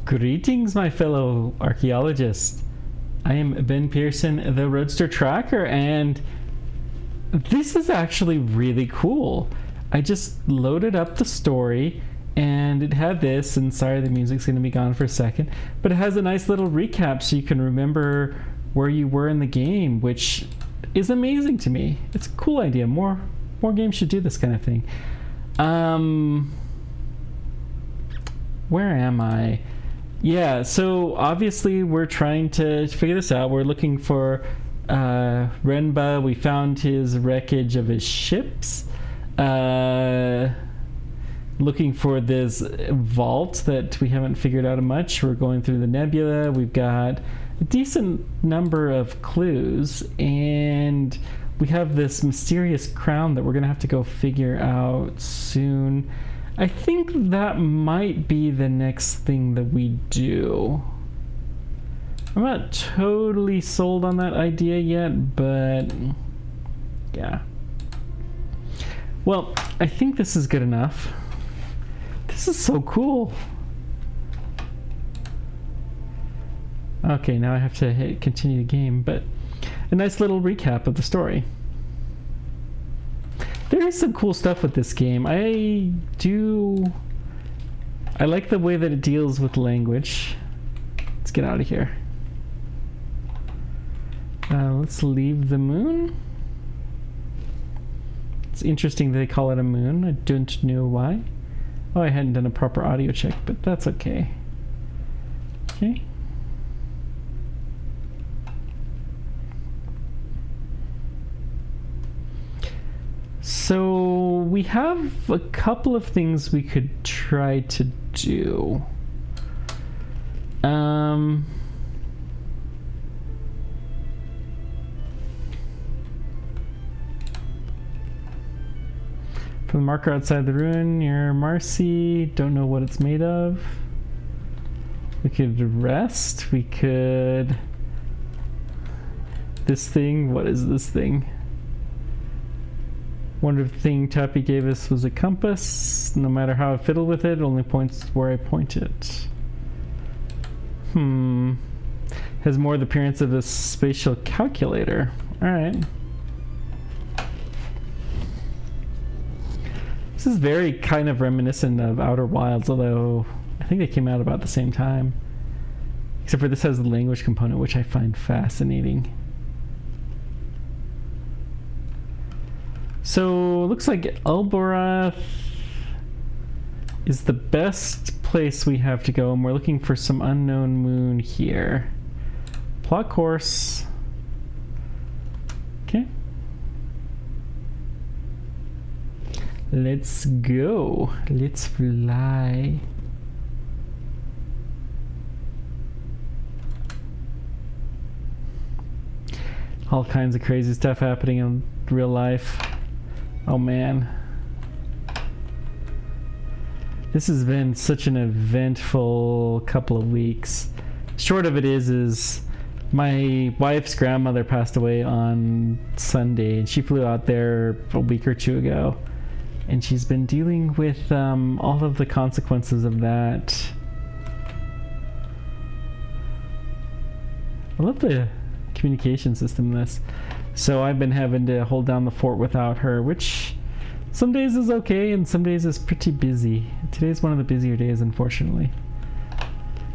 Greetings, my fellow archaeologists. I am Ben Pearson, the Roadster Tracker, and this is actually really cool. I just loaded up the story, and it had this, and sorry the music's going to be gone for a second, but it has a nice little recap so you can remember where you were in the game, which is amazing to me. It's a cool idea. More games should do this kind of thing. Where am I? Yeah, so obviously we're trying to figure this out. We're looking for Renba. We found his wreckage of his ships. Looking for this vault that we haven't figured out much. We're going through the nebula. We've got a decent number of clues, and we have this mysterious crown that we're going to have to go figure out soon. I think that might be the next thing that we do. I'm not totally sold on that idea yet, but yeah. Well, I think this is good enough. This is so cool. Okay, now I have to hit continue the game, but a nice little recap of the story. There is some cool stuff with this game. I like the way that it deals with language. Let's get out of here. Let's leave the moon. It's interesting that they call it a moon. I don't know why. Oh, I hadn't done a proper audio check, but that's okay. Okay. So we have a couple of things we could try to do. From the marker outside the ruin near Marcy, don't know what it's made of. We could rest. We could... This thing, what is this thing? Wonder if the thing Tappy gave us was a compass. No matter how I fiddle with it, it only points where I point it. Has more the appearance of a spatial calculator. Alright. This is very kind of reminiscent of Outer Wilds, although I think they came out about the same time. Except for this has the language component, which I find fascinating. So, looks like Elborath is the best place we have to go, and we're looking for some unknown moon here. Plot course. Okay. Let's go. Let's fly. All kinds of crazy stuff happening in real life. Oh man. This has been such an eventful couple of weeks. Short of it is my wife's grandmother passed away on Sunday, and she flew out there a week or two ago. And she's been dealing with all of the consequences of that. I love the communication system in this. So I've been having to hold down the fort without her, which some days is okay and some days is pretty busy. Today's one of the busier days, unfortunately.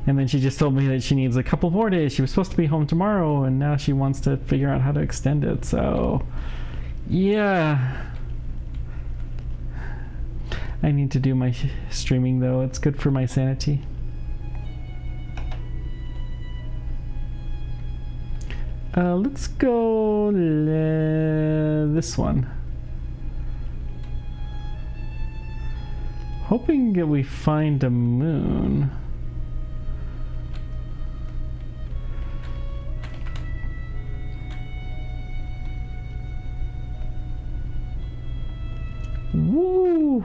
And then she just told me that she needs a couple more days. She was supposed to be home tomorrow, and now she wants to figure out how to extend it. So, yeah. I need to do my streaming, though. It's good for my sanity. Let's go this one. Hoping that we find a moon. Woo!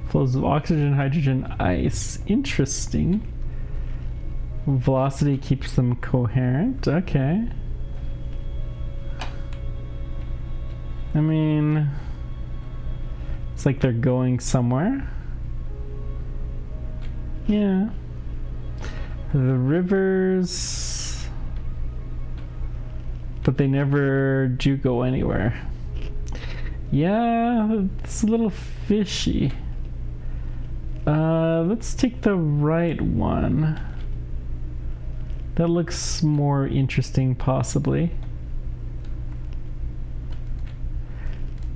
Flows of oxygen, hydrogen, ice. Interesting. Velocity keeps them coherent. Okay. I mean, it's like they're going somewhere. Yeah. The rivers, but they never do go anywhere. Yeah, it's a little fishy. Let's take the right one. That looks more interesting, possibly.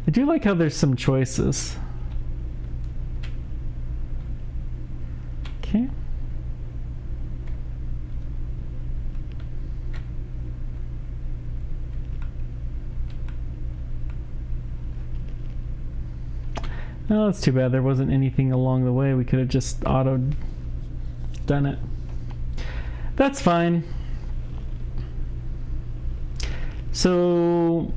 I do like how there's some choices. Okay. Oh, that's too bad. There wasn't anything along the way. We could have just auto done it. That's fine. So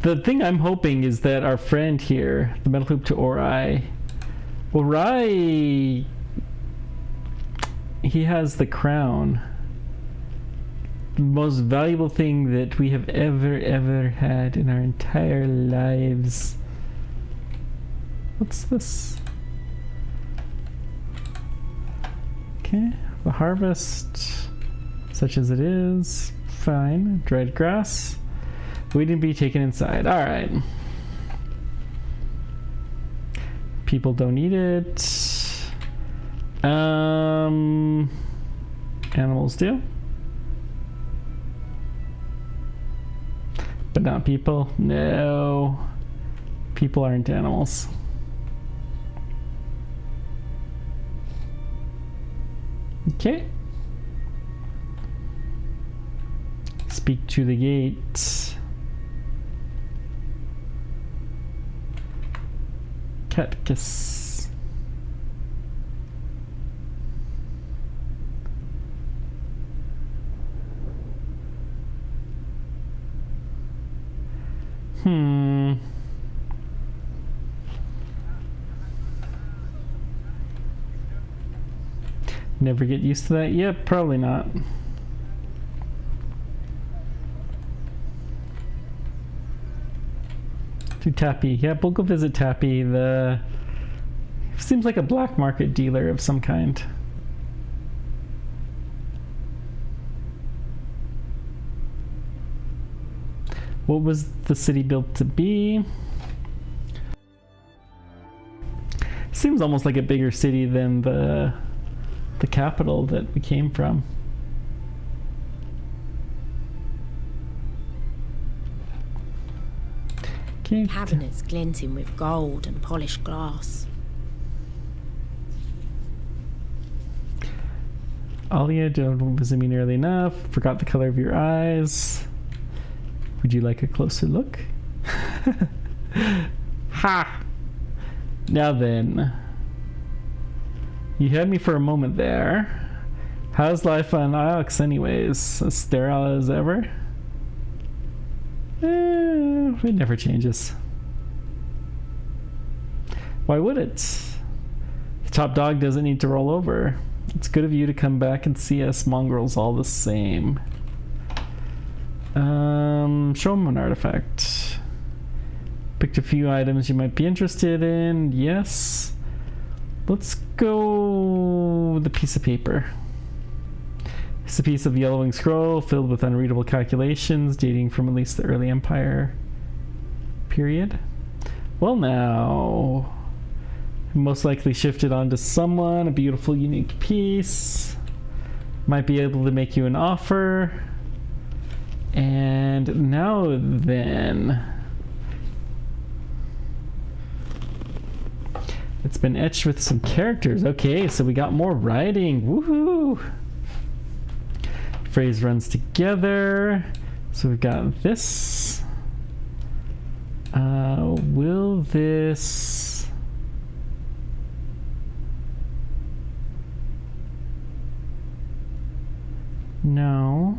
the thing I'm hoping is that our friend here, the metal hoop to Ori, he has the crown. The most valuable thing that we have ever had in our entire lives. What's this? Okay, the harvest, such as it is, fine. Dried grass. We didn't be taken inside. All right. People don't eat it. Animals do. But not people. No. People aren't animals. Okay. Speak to the gate. Catechus. Never get used to that? Yep, probably not. To Tappy. Yep, we'll go visit Tappy. Seems like a black market dealer of some kind. What was the city built to be? Seems almost like a bigger city than the capital that we came from. Okay. Cabinets glinting with gold and polished glass. Alia, don't visit me nearly enough. Forgot the color of your eyes. Would you like a closer look? Ha! Now then. You had me for a moment there. How's life on Iox anyways? As sterile as ever? It never changes. Why would it? The top dog doesn't need to roll over. It's good of you to come back and see us mongrels all the same. Show him an artifact. Picked a few items you might be interested in. Yes. Let's go with the piece of paper. It's a piece of yellowing scroll filled with unreadable calculations dating from at least the early Empire period. Well, now, most likely shifted onto someone. A beautiful, unique piece. Might be able to make you an offer. And now then, it's been etched with some characters. Okay, so we got more writing. Woohoo! Phrase runs together. So we've got this. Will this... No.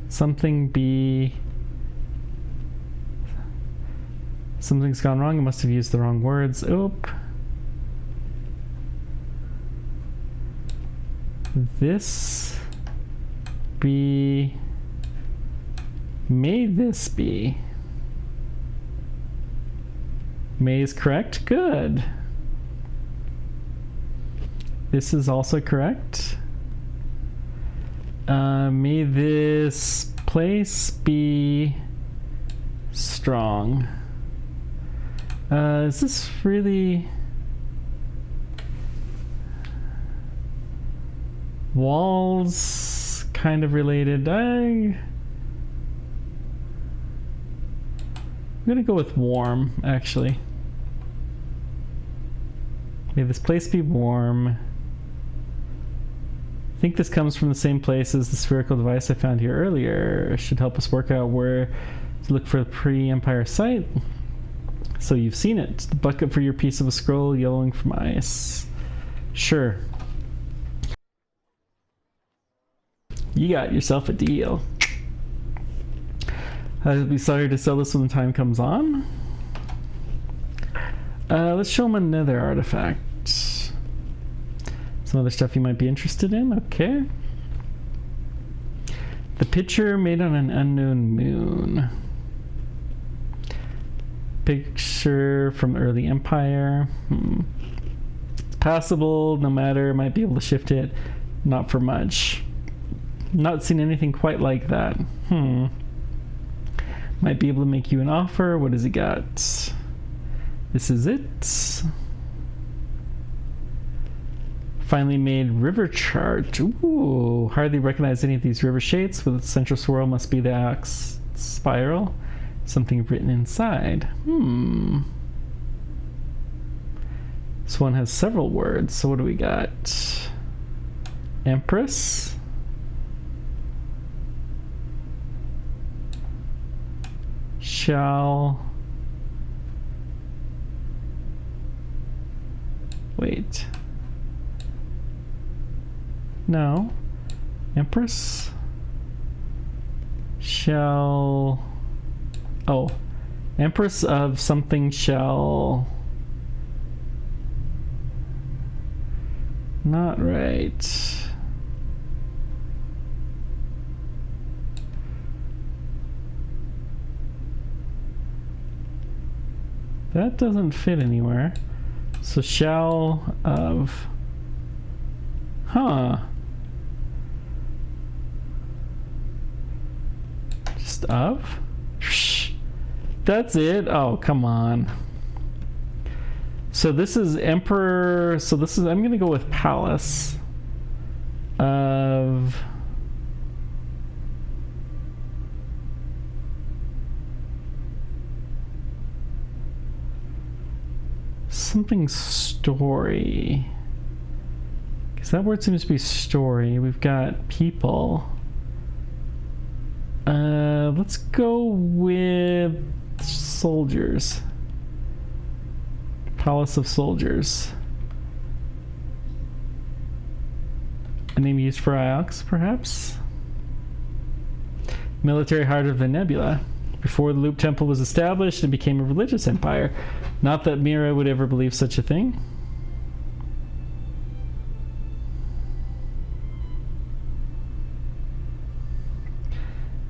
Something be... Something's gone wrong. I must have used the wrong words. Oop. This be... May this be? May is correct. Good. This is also correct. May this place be strong. Is this really... Walls kind of related. I'm gonna go with warm, actually. May this place be warm. I think this comes from the same place as the spherical device I found here earlier. It should help us work out where to look for the pre-Empire site. So you've seen it. The bucket for your piece of a scroll yellowing from ice. Sure. You got yourself a deal. I'll be sorry to sell this when the time comes on. Let's show him another artifact. Some other stuff you might be interested in. Okay. The picture made on an unknown moon. Picture from early Empire. It's passable, no matter. Might be able to shift it. Not for much. Not seen anything quite like that. Might be able to make you an offer. What has he got? This is it. Finally made river chart. Ooh, hardly recognize any of these river shapes. With its central swirl must be the axe spiral. Something written inside. This one has several words. So what do we got? Empress. Shall... Wait. No. Empress? Shall... Oh. Empress of something shall... Not right. That doesn't fit anywhere. So shall of... Huh. Just of? Shh. That's it? Oh, come on. So this is Emperor... So this is... I'm going to go with Palace. Of... Something story. Because that word seems to be story. We've got people. Let's go with soldiers. Palace of Soldiers. A name used for Iox, perhaps? Military heart of the Nebula. Before the Loop Temple was established and became a religious empire. Not that Mira would ever believe such a thing.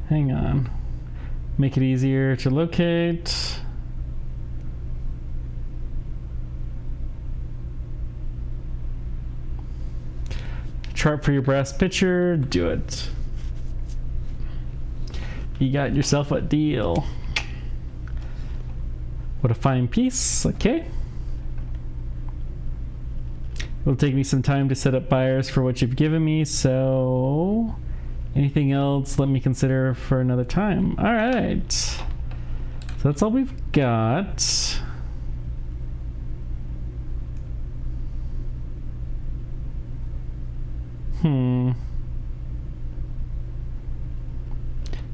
Hang on. Make it easier to locate. Chart for your brass pitcher. Do it. You got yourself a deal. What a fine piece. Okay. It'll take me some time to set up buyers for what you've given me, so anything else let me consider for another time. All right. So that's all we've got.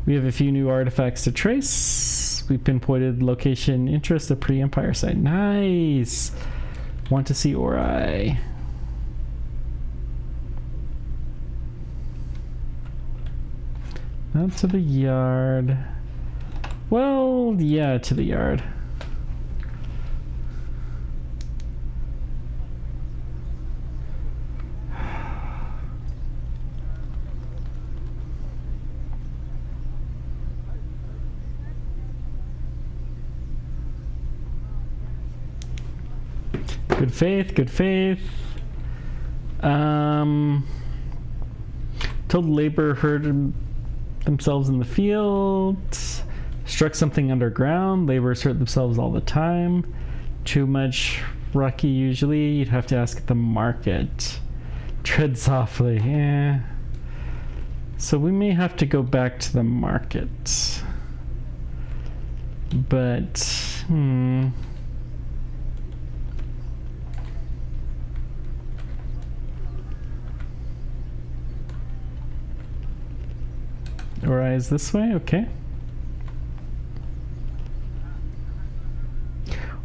We have a few new artifacts to trace. We pinpointed location interest, the pre-Empire site. Nice. Want to see Ori. Not to the yard. Well, yeah, to the yard. Good faith, good faith. Told labor hurt themselves in the field. Struck something underground. Laborers hurt themselves all the time. Too much rocky usually. You'd have to ask at the market. Tread softly. Yeah. So we may have to go back to the market. But, Ori's this way, okay.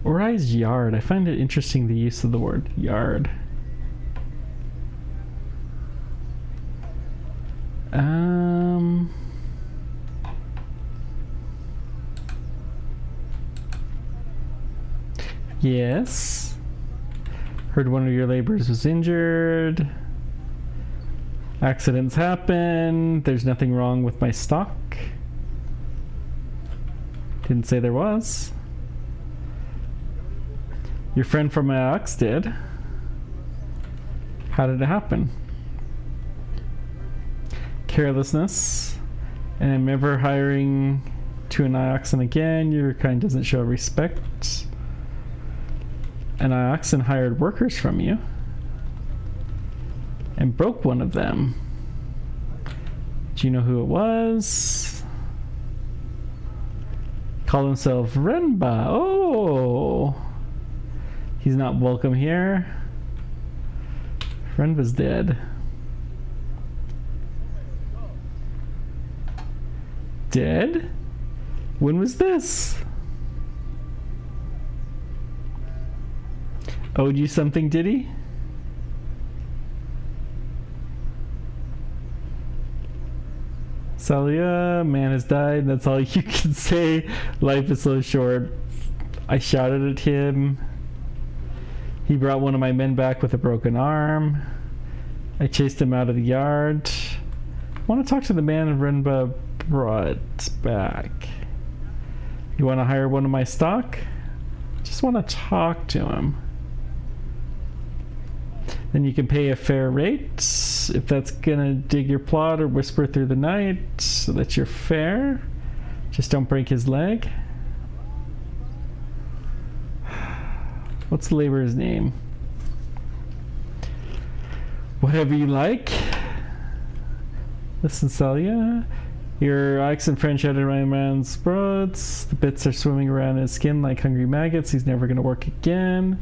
Ori's yard. I find it interesting the use of the word yard. Yes. Heard one of your laborers was injured. Accidents happen. There's nothing wrong with my stock. Didn't say there was. Your friend from my ox did. How did it happen? Carelessness. And I'm never hiring to an ioxen again. Your kind doesn't show respect. An ioxen hired workers from you and broke one of them. Do you know who it was? Called himself Renba. Oh, he's not welcome here. Renba's dead. Dead? When was this? Owed you something, did he? Salia, man has died. That's all you can say. Life is so short. I shouted at him. He brought one of my men back with a broken arm. I chased him out of the yard. I want to talk to the man Renba brought back. You want to hire one of my stock? Just want to talk to him. Then you can pay a fair rate if that's gonna dig your plot or whisper through the night, so that you're fair. Just don't break his leg. What's the laborer's name? Whatever you like. Listen, Salia. Your oxen French had to run around sprouts. The bits are swimming around in his skin like hungry maggots. He's never gonna work again.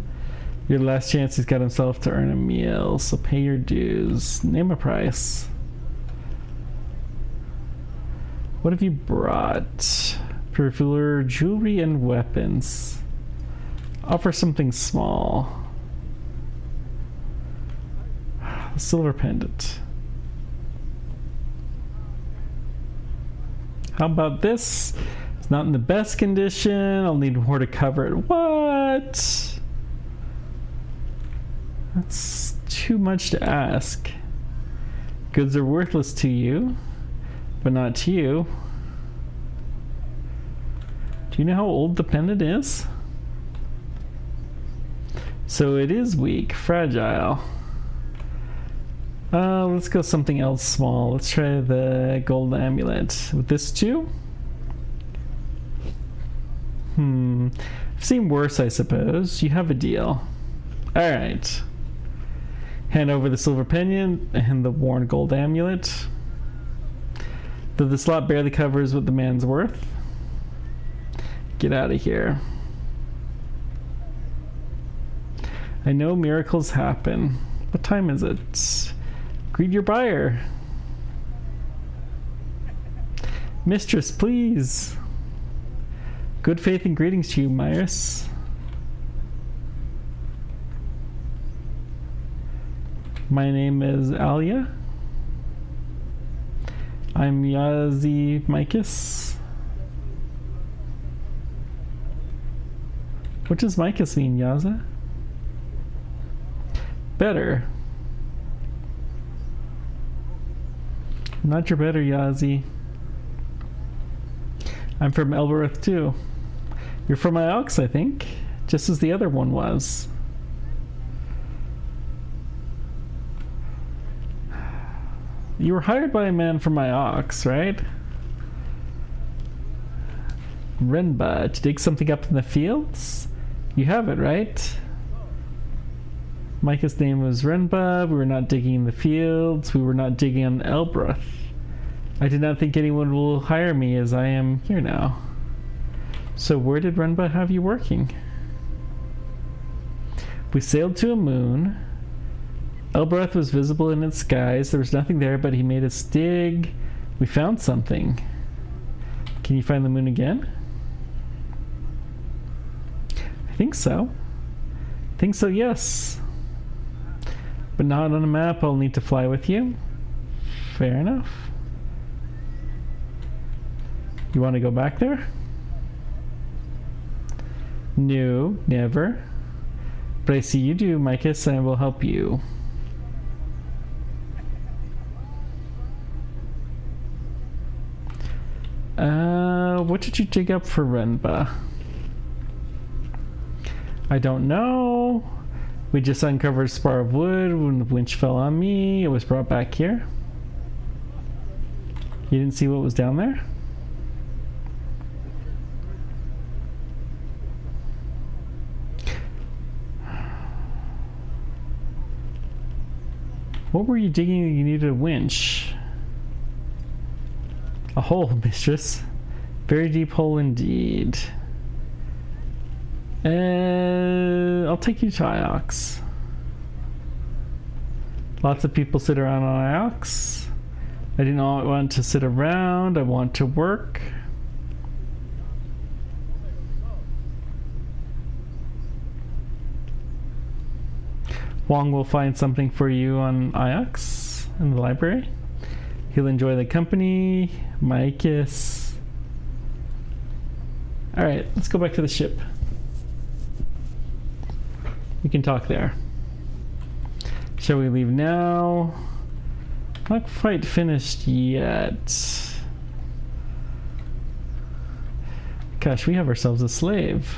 Your last chance, he's got himself to earn a meal, so pay your dues. Name a price. What have you brought? Perfumer, jewelry, and weapons. Offer something small. A silver pendant. How about this? It's not in the best condition. I'll need more to cover it. What? That's too much to ask. Goods are worthless to you, but not to you. Do you know how old the pendant is? So it is weak, fragile. Let's go something else small. Let's try the gold amulet. With this too? I've seen worse, I suppose. You have a deal. Alright. Hand over the silver pendant and the worn gold amulet. Though the slot barely covers what the man's worth. Get out of here. I know miracles happen. What time is it? Greet your buyer. Mistress, please. Good faith and greetings to you, Myris. My name is Alia. I'm Yazi Micus. What does Micus mean, Yaza? Better. Not your better, Yazi. I'm from Elbereth too. You're from Iox, I think, just as the other one was. You were hired by a man from my ox, right? Renba, to dig something up in the fields? You have it, right? Micah's name was Renba. We were not digging in the fields. We were not digging on Elbruth. I did not think anyone will hire me as I am here now. So where did Renba have you working? We sailed to a moon. Elbruth was visible in its skies. There was nothing there, but he made us dig. We found something. Can you find the moon again? I think so. I think so, yes. But not on a map. I'll need to fly with you. Fair enough. You want to go back there? No, never. But I see you do, Micus, and I will help you. What did you dig up for Renba? I don't know. We just uncovered a spar of wood when the winch fell on me. It was brought back here. You didn't see what was down there? What were you digging that you needed a winch? A hole, mistress. Very deep hole indeed. I'll take you to Iox. Lots of people sit around on Iox. I do not want to sit around. I want to work. Wong will find something for you on Iox in the library. He'll enjoy the company. Micus. Alright, let's go back to the ship. We can talk there. Shall we leave now? Not quite finished yet. Gosh, we have ourselves a slave.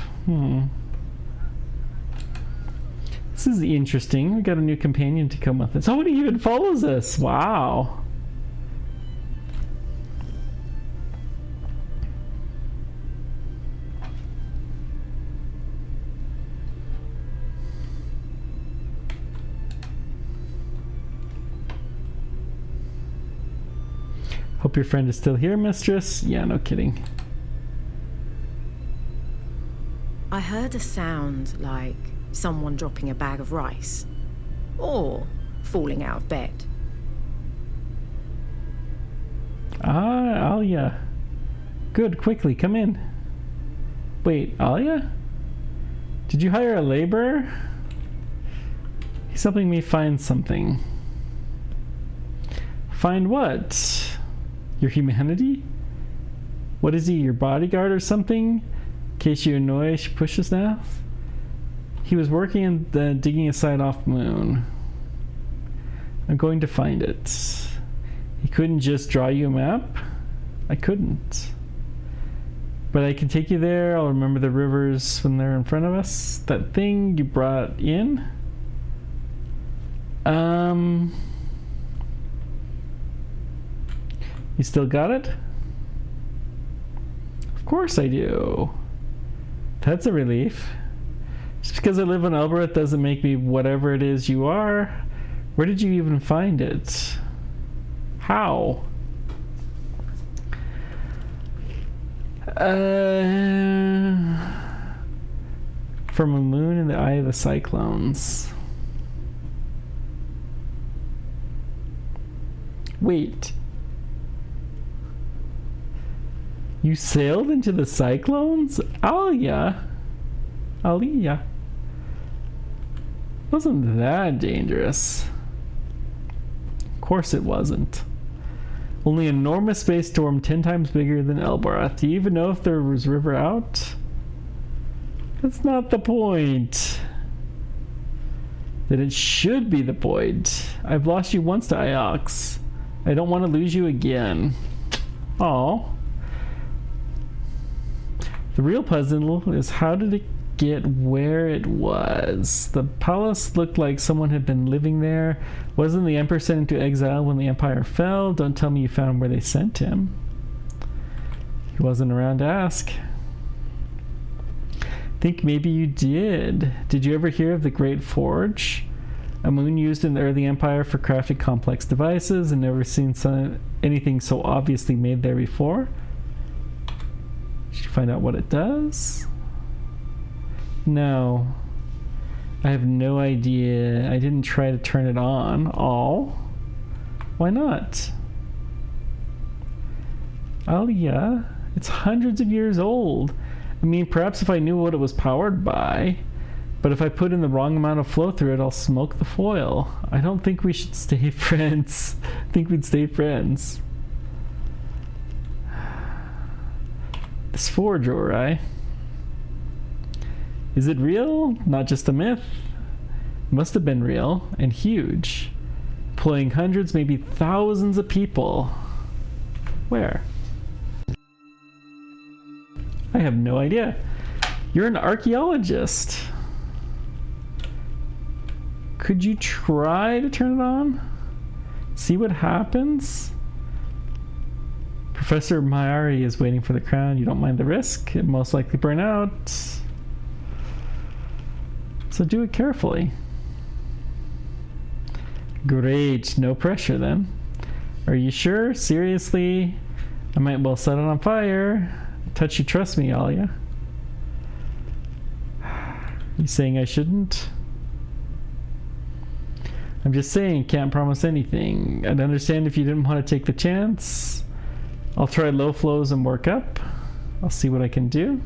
This is interesting. We got a new companion to come with us. Somebody even follows us. Wow. Hope your friend is still here, mistress. Yeah, no kidding. I heard a sound like someone dropping a bag of rice. Or falling out of bed. Ah, Alia. Good, quickly, come in. Wait, Alia? Did you hire a laborer? He's helping me find something. Find what? Your humanity? What is he, your bodyguard or something? In case you annoy, she pushes now. He was working in the digging a site off moon. I'm going to find it. He couldn't just draw you a map? I couldn't. But I can take you there. I'll remember the rivers when they're in front of us. That thing you brought in? You still got it? Of course I do. That's a relief. Just because I live in Elbruth doesn't make me whatever it is you are. Where did you even find it? How? From a moon in the eye of the cyclones. Wait. You sailed into the cyclones? Alia. Aliyah. Wasn't that dangerous? Of course it wasn't. Only an enormous space storm 10 times bigger than Elbarath. Do you even know if there was river out? That's not the point. That it should be the point. I've lost you once to Iox. I don't want to lose you again. Oh. The real puzzle is how did it forget where it was. The palace looked like someone had been living there. Wasn't the emperor sent into exile when the empire fell? Don't tell me you found where they sent him. He wasn't around to ask. Think maybe you did. Did you ever hear of the Great Forge? A moon used in the early empire for crafting complex devices, and never seen anything so obviously made there before. Did you find out what it does? No. I have no idea. I didn't try to turn it on. All. Why not? Alia, it's hundreds of years old. I mean, perhaps if I knew what it was powered by, but if I put in the wrong amount of flow through it, I'll smoke the foil. I don't think we should stay friends. I think we'd stay friends. This forge, alright. Is it real? Not just a myth? Must have been real and huge. Employing hundreds, maybe thousands of people. Where? I have no idea. You're an archaeologist. Could you try to turn it on? See what happens? Professor Mayari is waiting for the crown. You don't mind the risk? It most likely burn out. So do it carefully. Great. No pressure then. Are you sure? Seriously? I might well set it on fire. Touch you trust me, Alia. You saying I shouldn't? I'm just saying, can't promise anything. I'd understand if you didn't want to take the chance. I'll try low flows and work up. I'll see what I can do.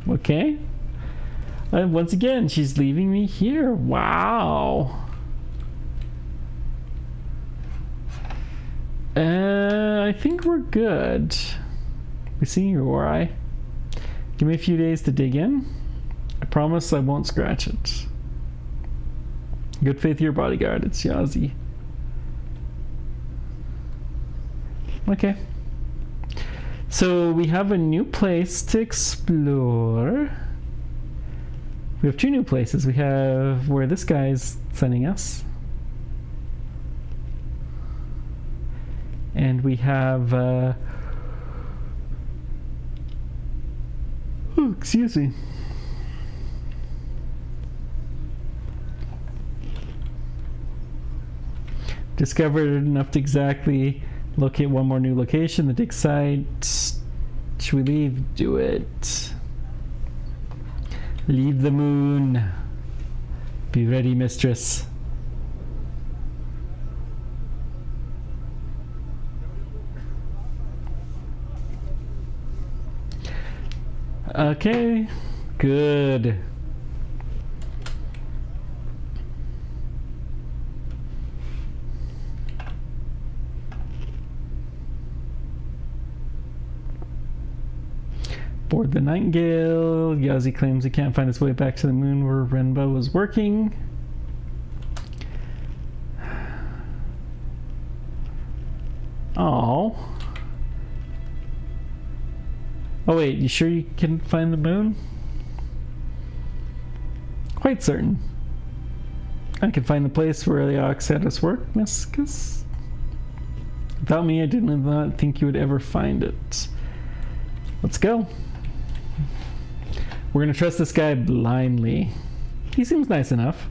Okay. And once again, she's leaving me here. Wow. I think we're good. We see you, alright. Give me a few days to dig in. I promise I won't scratch it. Good faith, your bodyguard. It's Yazi. Okay. So we have a new place to explore. We have two new places. We have where this guy's sending us. And we have oh, excuse me. Discovered enough to exactly locate one more new location, the dig site. Should we leave? Do it. Leave the moon. Be ready, mistress. Okay, good. Board the Nightingale. Yazi claims he can't find his way back to the moon where Renba was working. Oh. Oh wait, you sure you can find the moon? Quite certain. I can find the place where the ox had us work, Miscus. Without me, I did not think you would ever find it. Let's go. We're gonna trust this guy blindly. He seems nice enough.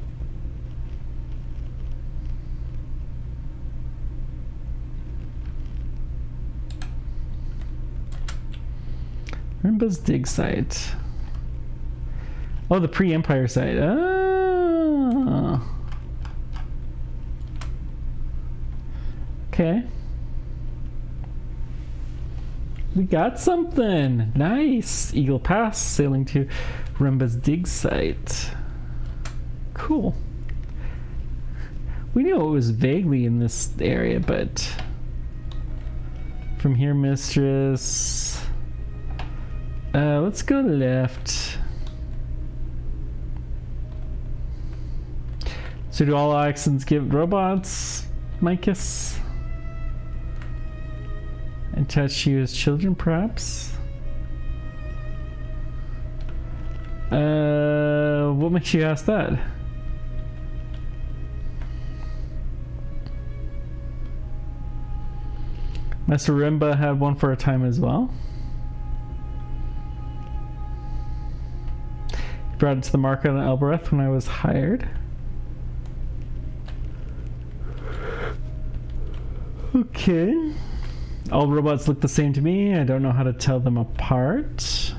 Renba's dig site. Oh, the pre-Empire site. Oh. Okay. We got something. Nice. Eagle Pass, sailing to Renba's dig site. Cool. We knew it was vaguely in this area, but from here, mistress. Let's go left. So do all accents give robots, Micus? And touch you as children, perhaps? What makes you ask that? Master Rimba had one for a time as well. He brought it to the market on Elbereth when I was hired. Okay. All robots look the same to me. I don't know how to tell them apart.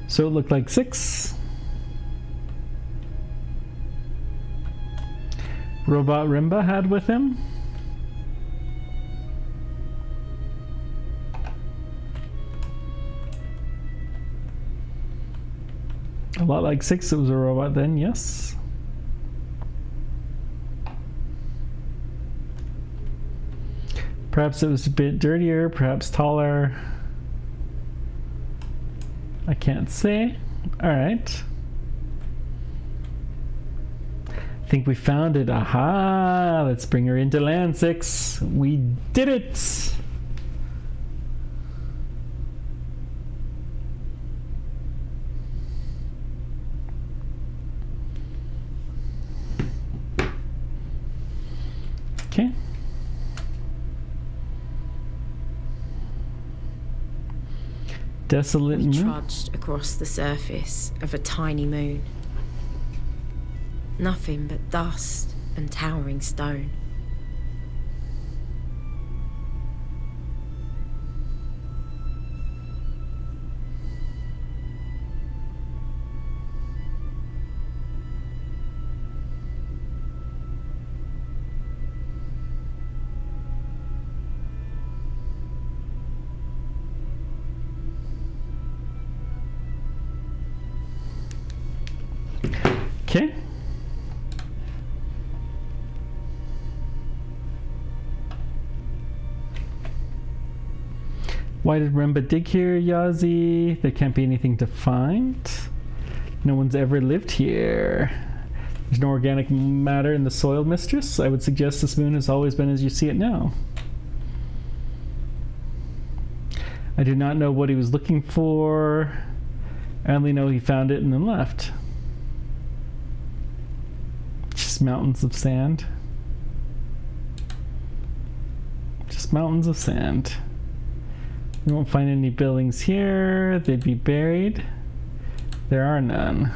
So it looked like 6. Robot Rimba had with him. A lot like 6, it was a robot then, yes. Perhaps it was a bit dirtier, perhaps taller. I can't say. Alright. I think we found it. Aha! Let's bring her into land, 6. We did it! Okay. Desolate We moon. trudged across the surface of a tiny moon. Nothing but dust and towering stone. Okay. Why did Rimba dig here, Yazi? There can't be anything to find. No one's ever lived here. There's no organic matter in the soil, mistress. I would suggest this moon has always been as you see it now. I do not know what he was looking for. I only know he found it and then left. Just mountains of sand. Just mountains of sand. We won't find any buildings here. They'd be buried. There are none.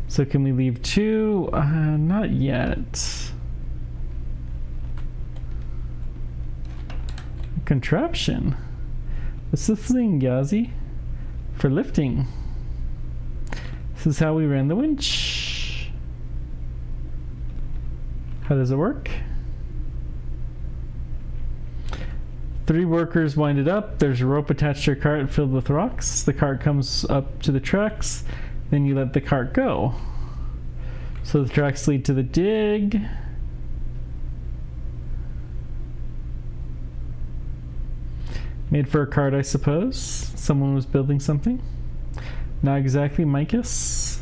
So can we leave 2? Not yet. Contraption. What's this thing, Yazi? For lifting. This is how we ran the winch. How does it work? 3 workers wind it up. There's a rope attached to a cart filled with rocks. The cart comes up to the tracks. Then you let the cart go. So the tracks lead to the dig. Made for a cart, I suppose. Someone was building something. Not exactly Micus.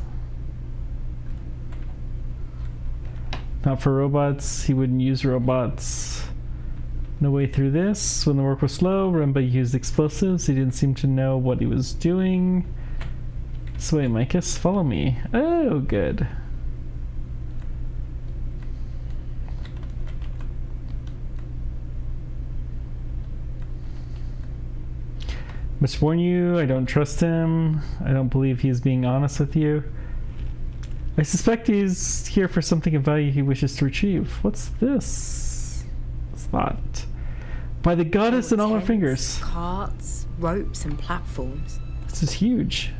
Not for robots. He wouldn't use robots. No way through this. When the work was slow, Rimba used explosives. He didn't seem to know what he was doing. This way, Micus. Follow me. Oh, good. Must warn you, I don't trust him. I don't believe he's being honest with you. I suspect he's here for something of value he wishes to retrieve. What's this? What's that? By the goddess and all her Tents, fingers. Carts, ropes and platforms. This is huge.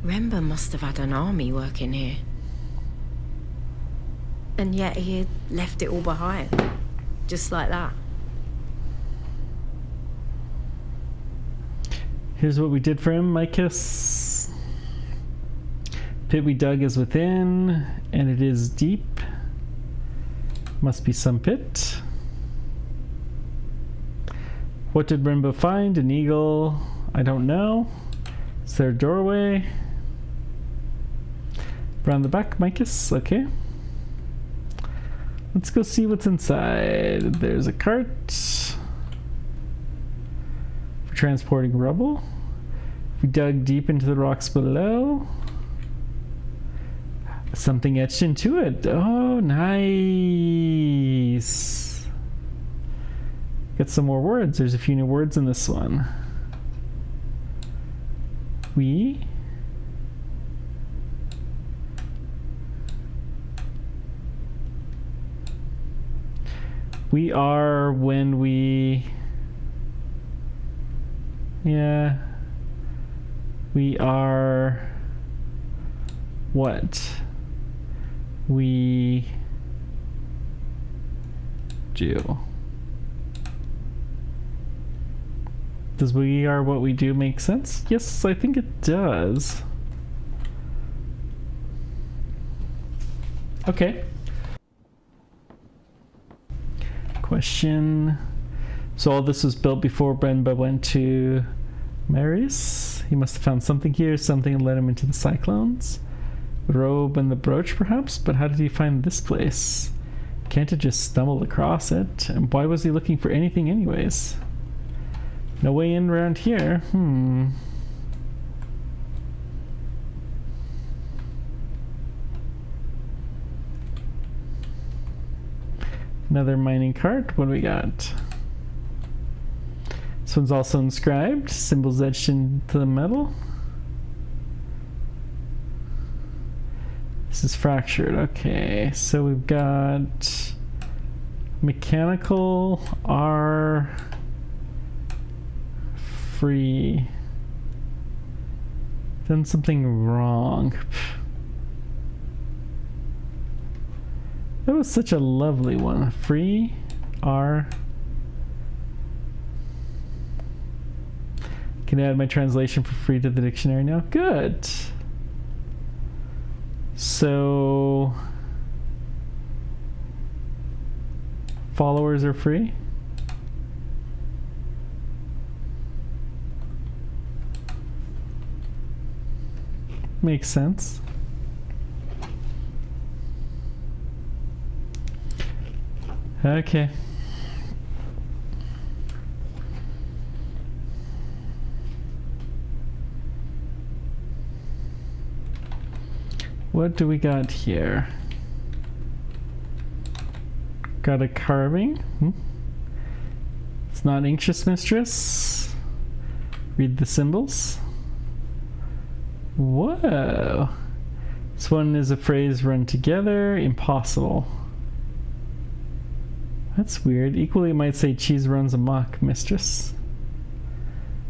Rimba must have had an army working here. And yet he had left it all behind. Just like that. Here's what we did for him, Micus. Pit we dug is within, and it is deep. Must be some pit. What did Rimba find? An eagle? I don't know. Is there a doorway? Around the back, Micus? Okay. Let's go see what's inside. There's a cart for transporting rubble. We dug deep into the rocks below. Something etched into it. Oh, nice. Got some more words. There's a few new words in this one. We are when we, yeah, we are what we do. Does we are what we do make sense? Yes, I think it does. Okay. Question. So all this was built before Benba went to Marius. He must have found something here, something led him into the cyclones. The robe and the brooch, perhaps? But how did he find this place? Can't have just stumbled across it. And why was he looking for anything anyways? No way in around here. Another mining cart. What do we got? This one's also inscribed. Symbols etched into the metal. This is fractured. Okay, so we've got mechanical R free. Done something wrong. That was such a lovely one. Free R. Can add my translation for free to the dictionary now. Good. So followers are free. Makes sense. Okay. What do we got here? Got a carving. It's not anxious, mistress. Read the symbols. Whoa. This one is a phrase run together. Impossible. That's weird. Equally, it might say cheese runs amok, mistress.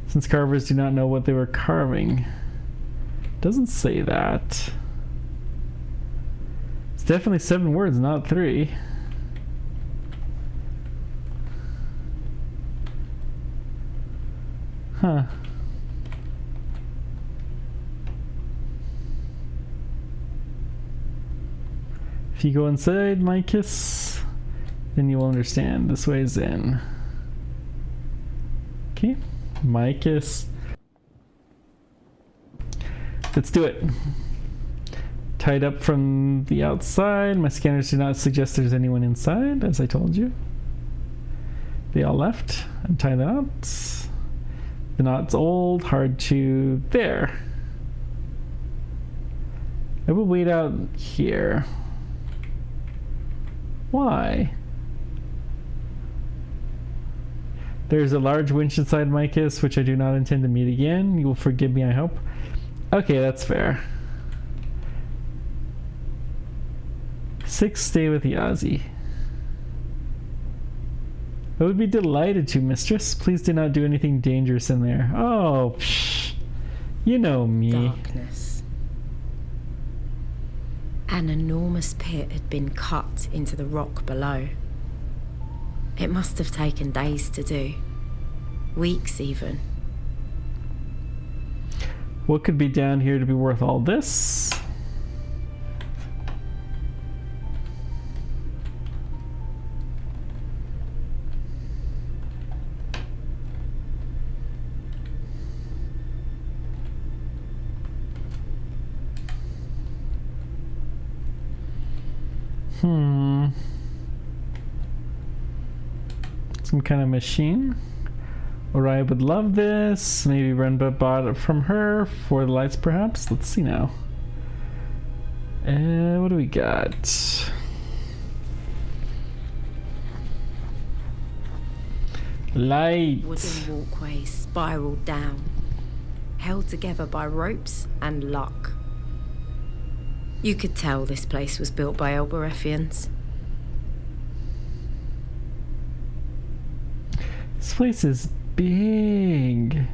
Since carvers do not know what they were carving. Doesn't say that. It's definitely 7 words, not 3. Huh. If you go inside Micus, then you will understand. This way is in. Okay, Micus. Let's do it. Tied up from the outside. My scanners do not suggest there's anyone inside, as I told you. They all left. Untie the knots. The knot's old, hard to... There. I will wait out here. Why? There's a large winch inside Micus, which I do not intend to meet again. You will forgive me, I hope. Okay, that's fair. 6, stay with Yazi. I would be delighted to, mistress. Please do not do anything dangerous in there. Oh, psh. You know me. Darkness. An enormous pit had been cut into the rock below. It must have taken days to do. Weeks, even. What could be down here to be worth all this? some kind of machine. Oriah would love this. Maybe Renba bought it from her for the lights, perhaps. Let's see now. What do we got? Light. Wooden walkways spiraled down, held together by ropes and luck. You could tell this place was built by Elberethians. This place is big.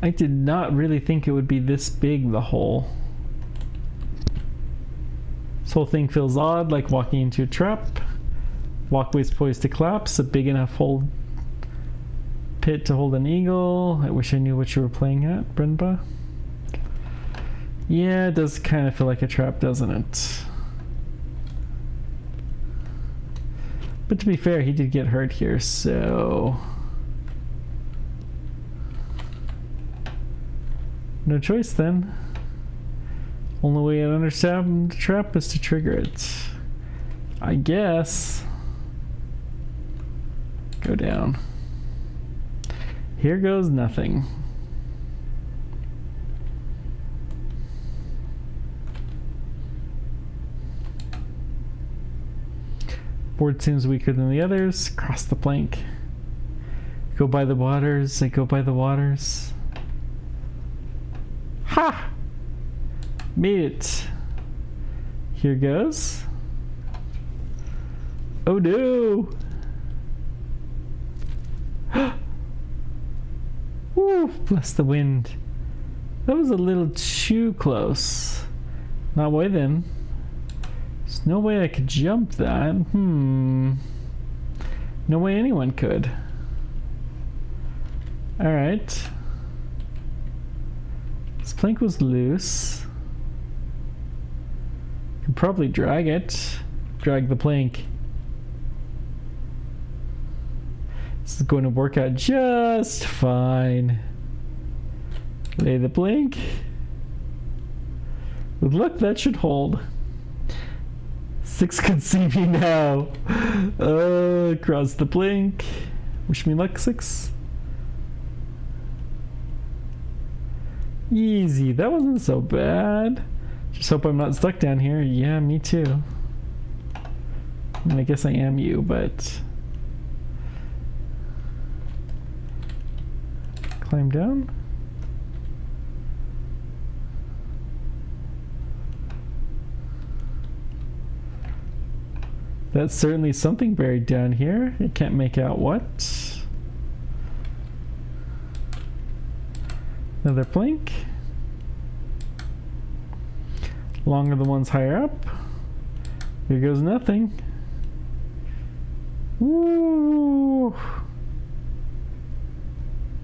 I did not really think it would be this big, the hole. This whole thing feels odd, like walking into a trap. Walkways poised to collapse, a big enough pit to hold an eagle. I wish I knew what you were playing at, Brenba. Yeah, it does kind of feel like a trap, doesn't it? But to be fair, he did get hurt here, so... no choice then. Only way I understand the trap is to trigger it. I guess. Go down. Here goes nothing. Board seems weaker than the others. Cross the plank. Go by the waters. I go by the waters. Ha! Made it. Here goes. Oh no! Woo! Bless the wind. That was a little too close. Not way then. There's no way I could jump that. No way anyone could. Alright. This plank was loose. Could probably drag it. Drag the plank. This is going to work out just fine. Lay the plank. With luck, that should hold. 6 can see me now. Cross the plank. Wish me luck, 6. Easy. That wasn't so bad. Just hope I'm not stuck down here. Yeah, me too. I mean, I guess I am you, but... climb down. That's certainly something buried down here. I can't make out what. Another plank. Longer the ones higher up. Here goes nothing. Woo!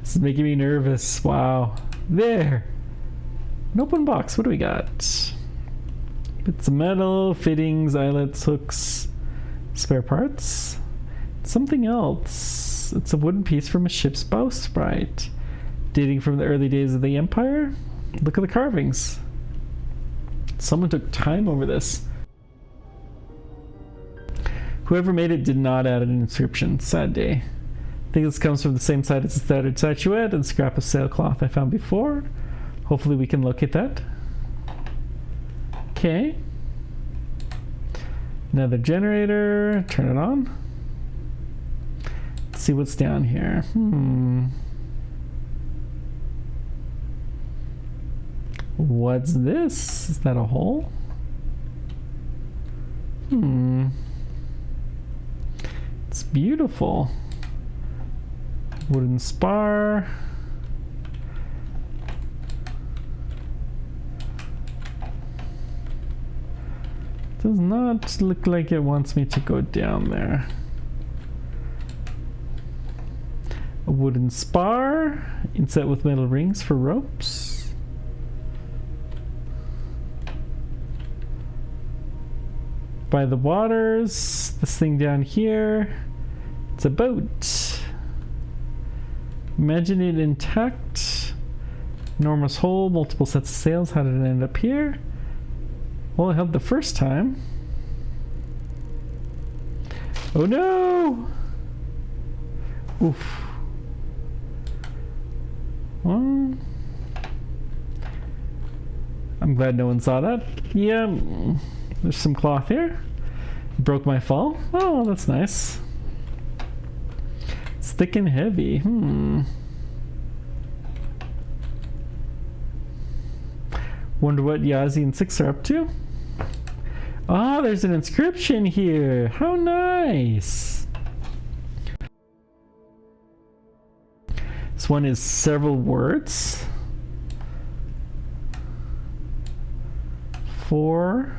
This is making me nervous. Wow. There. An open box. What do we got? Bits of metal, fittings, eyelets, hooks, spare parts. Something else. It's a wooden piece from a ship's bowsprit, dating from the early days of the Empire. Look at the carvings. Someone took time over this. Whoever made it did not add an inscription. Sad day. I think this comes from the same side as the standard statuette and scrap of sailcloth I found before. Hopefully we can locate that. Okay. Another generator. Turn it on. Let's see what's down here. What's this? Is that a hole? It's beautiful. Wooden spar. Does not look like it wants me to go down there. A wooden spar, inset with metal rings for ropes. By the waters, this thing down here, it's a boat. Imagine it intact. Enormous hole, multiple sets of sails. How did it end up here? Well, it held the first time. Oh no! Oof. Well, I'm glad no one saw that. Yeah, there's some cloth here. Broke my fall. Oh, that's nice. It's thick and heavy. Wonder what Yazi and Six are up to. Ah, there's an inscription here. How nice. This one is several words. 4.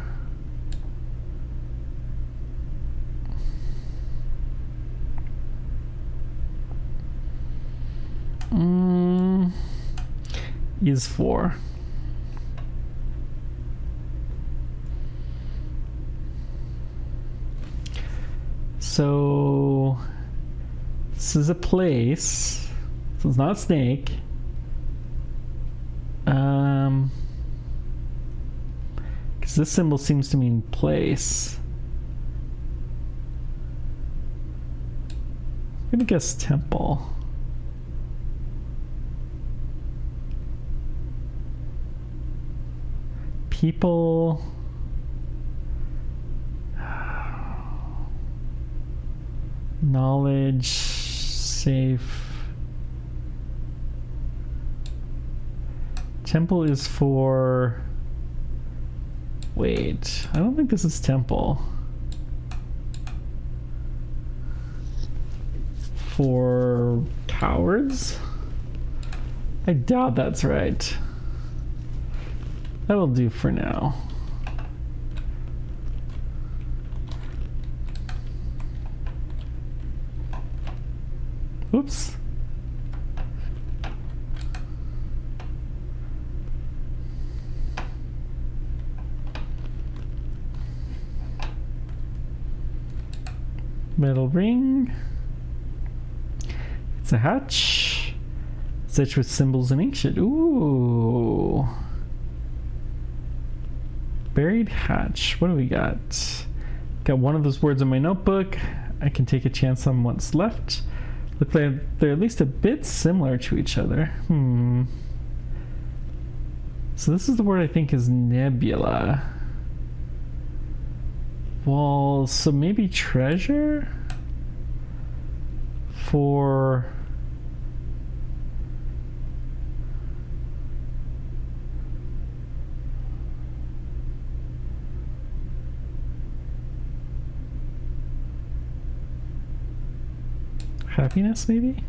Is 4. So this is a place. So it's not snake. Because this symbol seems to mean place. I'm gonna guess temple. People. Knowledge. Safe. Temple is for... Wait, I don't think this is temple. For cowards? I doubt that's right. That'll do for now. Oops. Metal ring. It's a hatch. Stitched with symbols in ancient. Ooh. Buried hatch. What do we got? Got one of those words in my notebook. I can take a chance on what's left. Look like they're at least a bit similar to each other. So this is the word I think is nebula. Walls. So maybe treasure? For... happiness, maybe?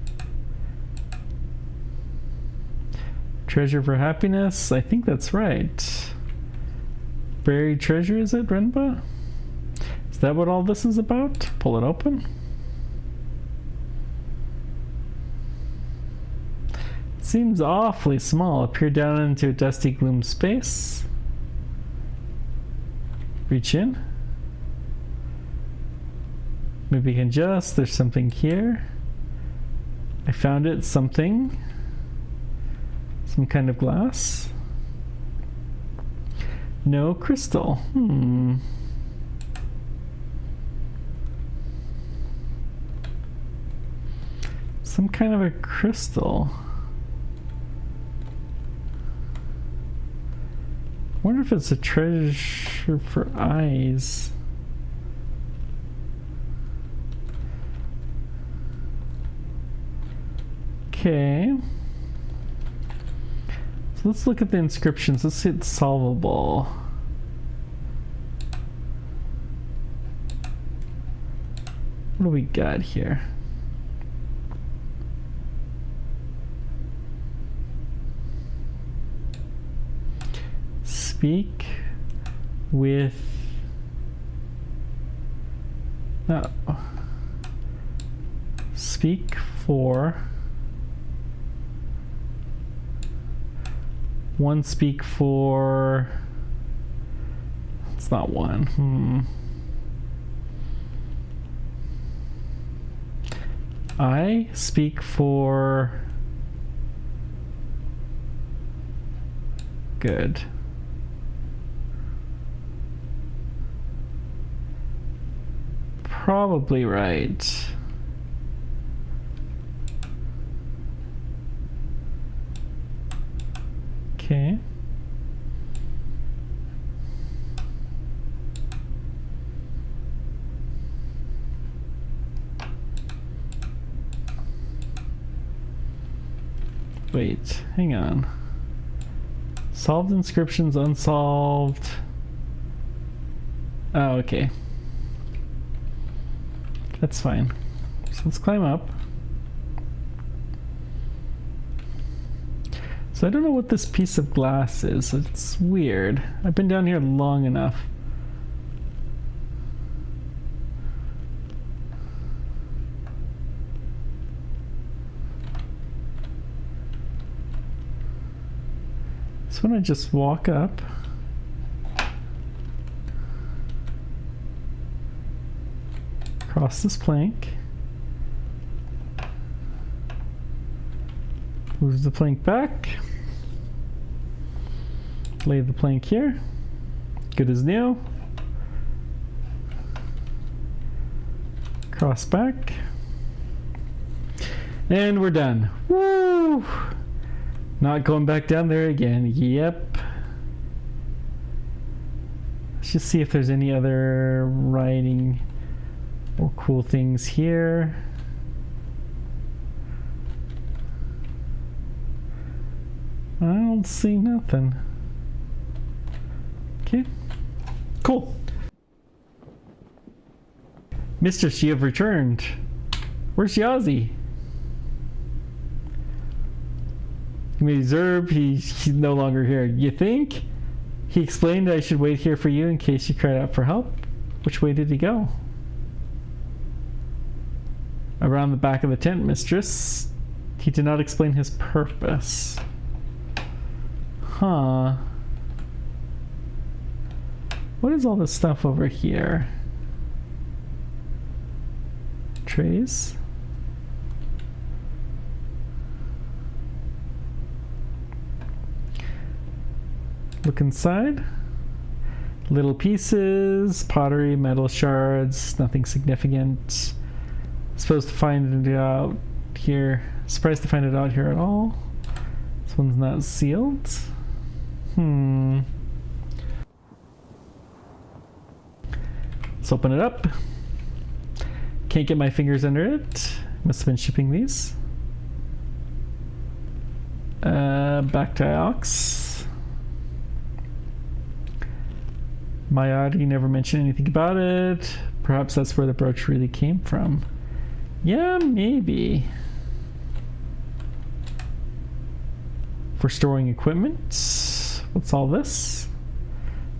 Treasure for happiness? I think that's right. Buried treasure, is it, Renba? Is that what all this is about? Pull it open. Seems awfully small. Peer down into a dusty gloom space. Reach in. Maybe we can just... There's something here. I found it. Something. Some kind of glass. No crystal. Some kind of a crystal. I wonder if it's a treasure for eyes. Okay. So let's look at the inscriptions. Let's see it's solvable. What do we got here? Speak with... No. Speak for... One speak for... It's not one. I speak for... Good. probably right. Okay. Wait, hang on. Solved inscriptions, unsolved. Oh, okay. That's fine. So let's climb up. So I don't know what this piece of glass is. It's weird. I've been down here long enough. So when I just walk up, across this plank, move the plank back, lay the plank here, good as new, cross back, and we're done. Woo! Not going back down there again. Yep. Let's just see if there's any other writing or cool things here. I don't see nothing. Okay. Cool. Mistress, you have returned. Where's Yazi? You may observe he's no longer here. You think? He explained I should wait here for you in case you cried out for help. Which way did he go? Around the back of the tent, mistress. He did not explain his purpose. Huh. What is all this stuff over here? Trays? Look inside. Little pieces, pottery, metal shards, nothing significant. Supposed to find it out here. Surprised to find it out here at all. This one's not sealed. Let's open it up. Can't get my fingers under it. Must have been shipping these. Back to Ox. Mayadi never mentioned anything about it. Perhaps that's where the brooch really came from. Yeah, maybe. For storing equipment. What's all this?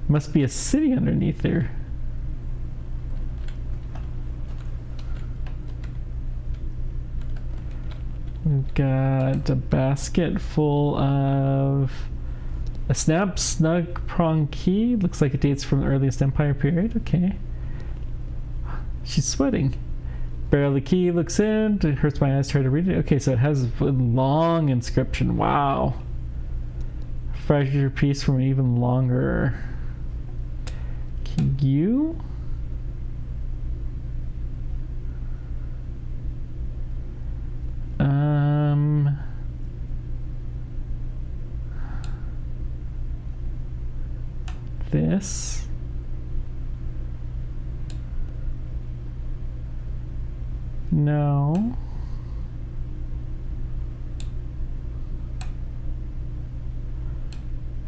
Must be a city underneath there. We've got a basket full of a snap snug prong key. Looks like it dates from the earliest Empire period. Okay. She's sweating. Barrel the key, looks in. It hurts my eyes, try to read it. Okay, so it has a long inscription. Wow. Fracture piece from an even longer. Can you? This. No.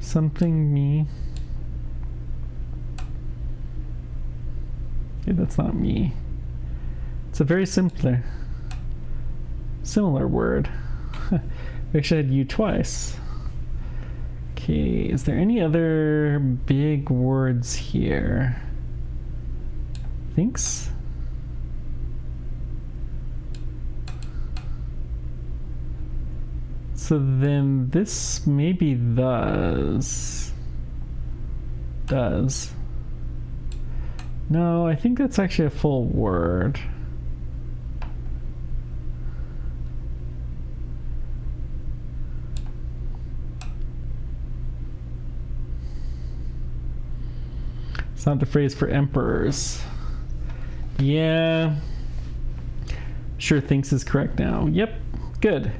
Something me. Yeah, that's not me. It's a very similar word. We actually had you twice. Okay, is there any other big words here? Thinks? So then this maybe does. No, I think that's actually a full word. It's not the phrase for emperors. Yeah. Sure thinks is correct now. Yep. Good.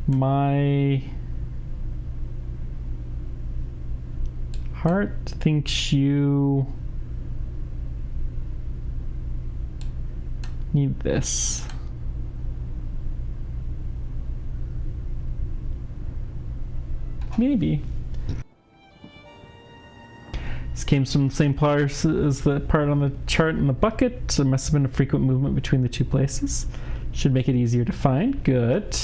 My heart thinks you need this. Maybe. This came from the same place as the part on the chart in the bucket. There must have been a frequent movement between the two places. Should make it easier to find. Good.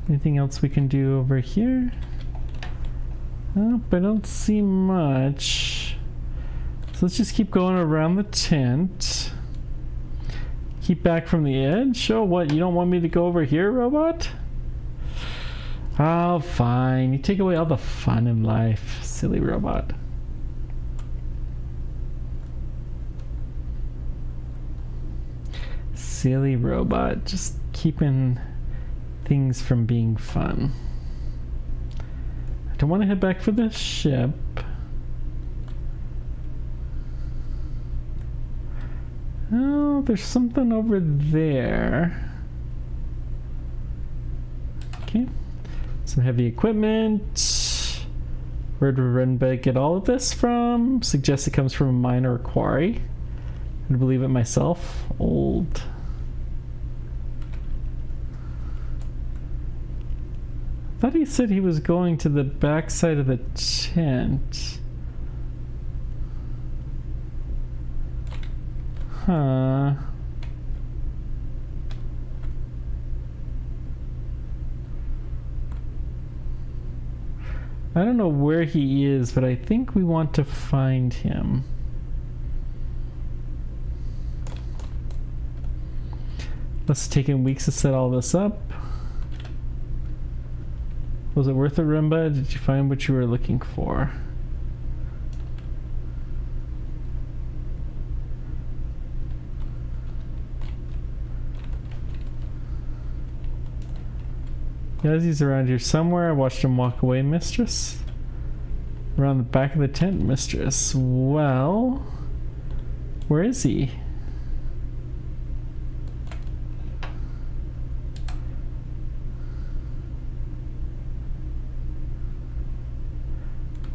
Anything else we can do over here? Nope, I don't see much. So let's just keep going around the tent. Keep back from the edge. Oh, what? You don't want me to go over here, robot? Oh, fine. You take away all the fun in life, silly robot. Silly robot. Just keeping things from being fun. I don't want to head back for the ship. Oh, there's something over there. Okay. Some heavy equipment. Where did Renba get all of this from? Suggests it comes from a mine or a quarry. I believe it myself. Old. I thought he said he was going to the back side of the tent. Huh. I don't know where he is, but I think we want to find him. Must have taken weeks to set all this up. Was it worth it, Renba? Did you find what you were looking for? Yazi's around here somewhere. I watched him walk away, mistress. Around the back of the tent, mistress. Well, where is he?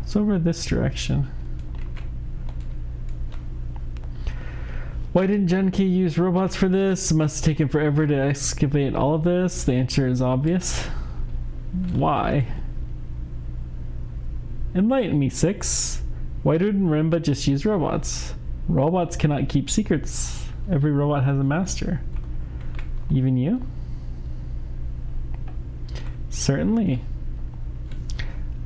It's over this direction. Why didn't Genki use robots for this? It must have taken forever to excavate all of this. The answer is obvious. Why? Enlighten me, Six. Why didn't Renba just use robots? Robots cannot keep secrets. Every robot has a master. Even you? Certainly.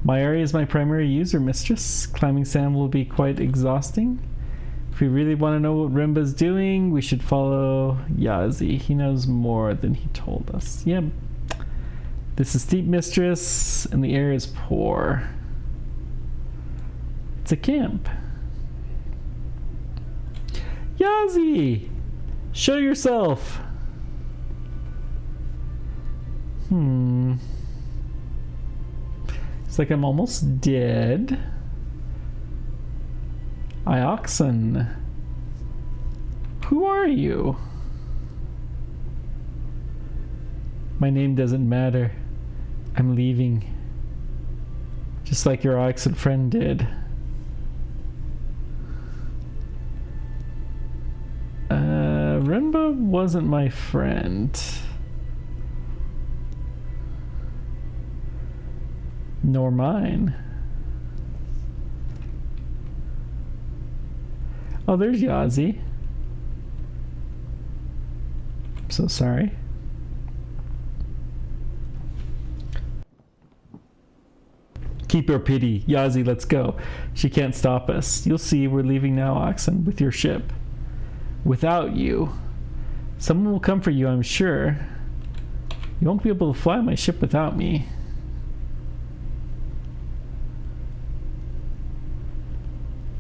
My area is my primary user, mistress. Climbing sand will be quite exhausting. If we really want to know what Renba's doing, we should follow Yazi. He knows more than he told us. Yep. This is steep, mistress, and the air is poor. It's a camp. Yazi! Show yourself! It's like I'm almost dead. Ioxen. Who are you? My name doesn't matter. I'm leaving. Just like your Ioxen friend did. Renba wasn't my friend. Nor mine. Oh, there's Yazi. I'm so sorry. Keep your pity. Yazi, let's go. She can't stop us. You'll see we're leaving now, Oxen, with your ship. Without you. Someone will come for you, I'm sure. You won't be able to fly my ship without me.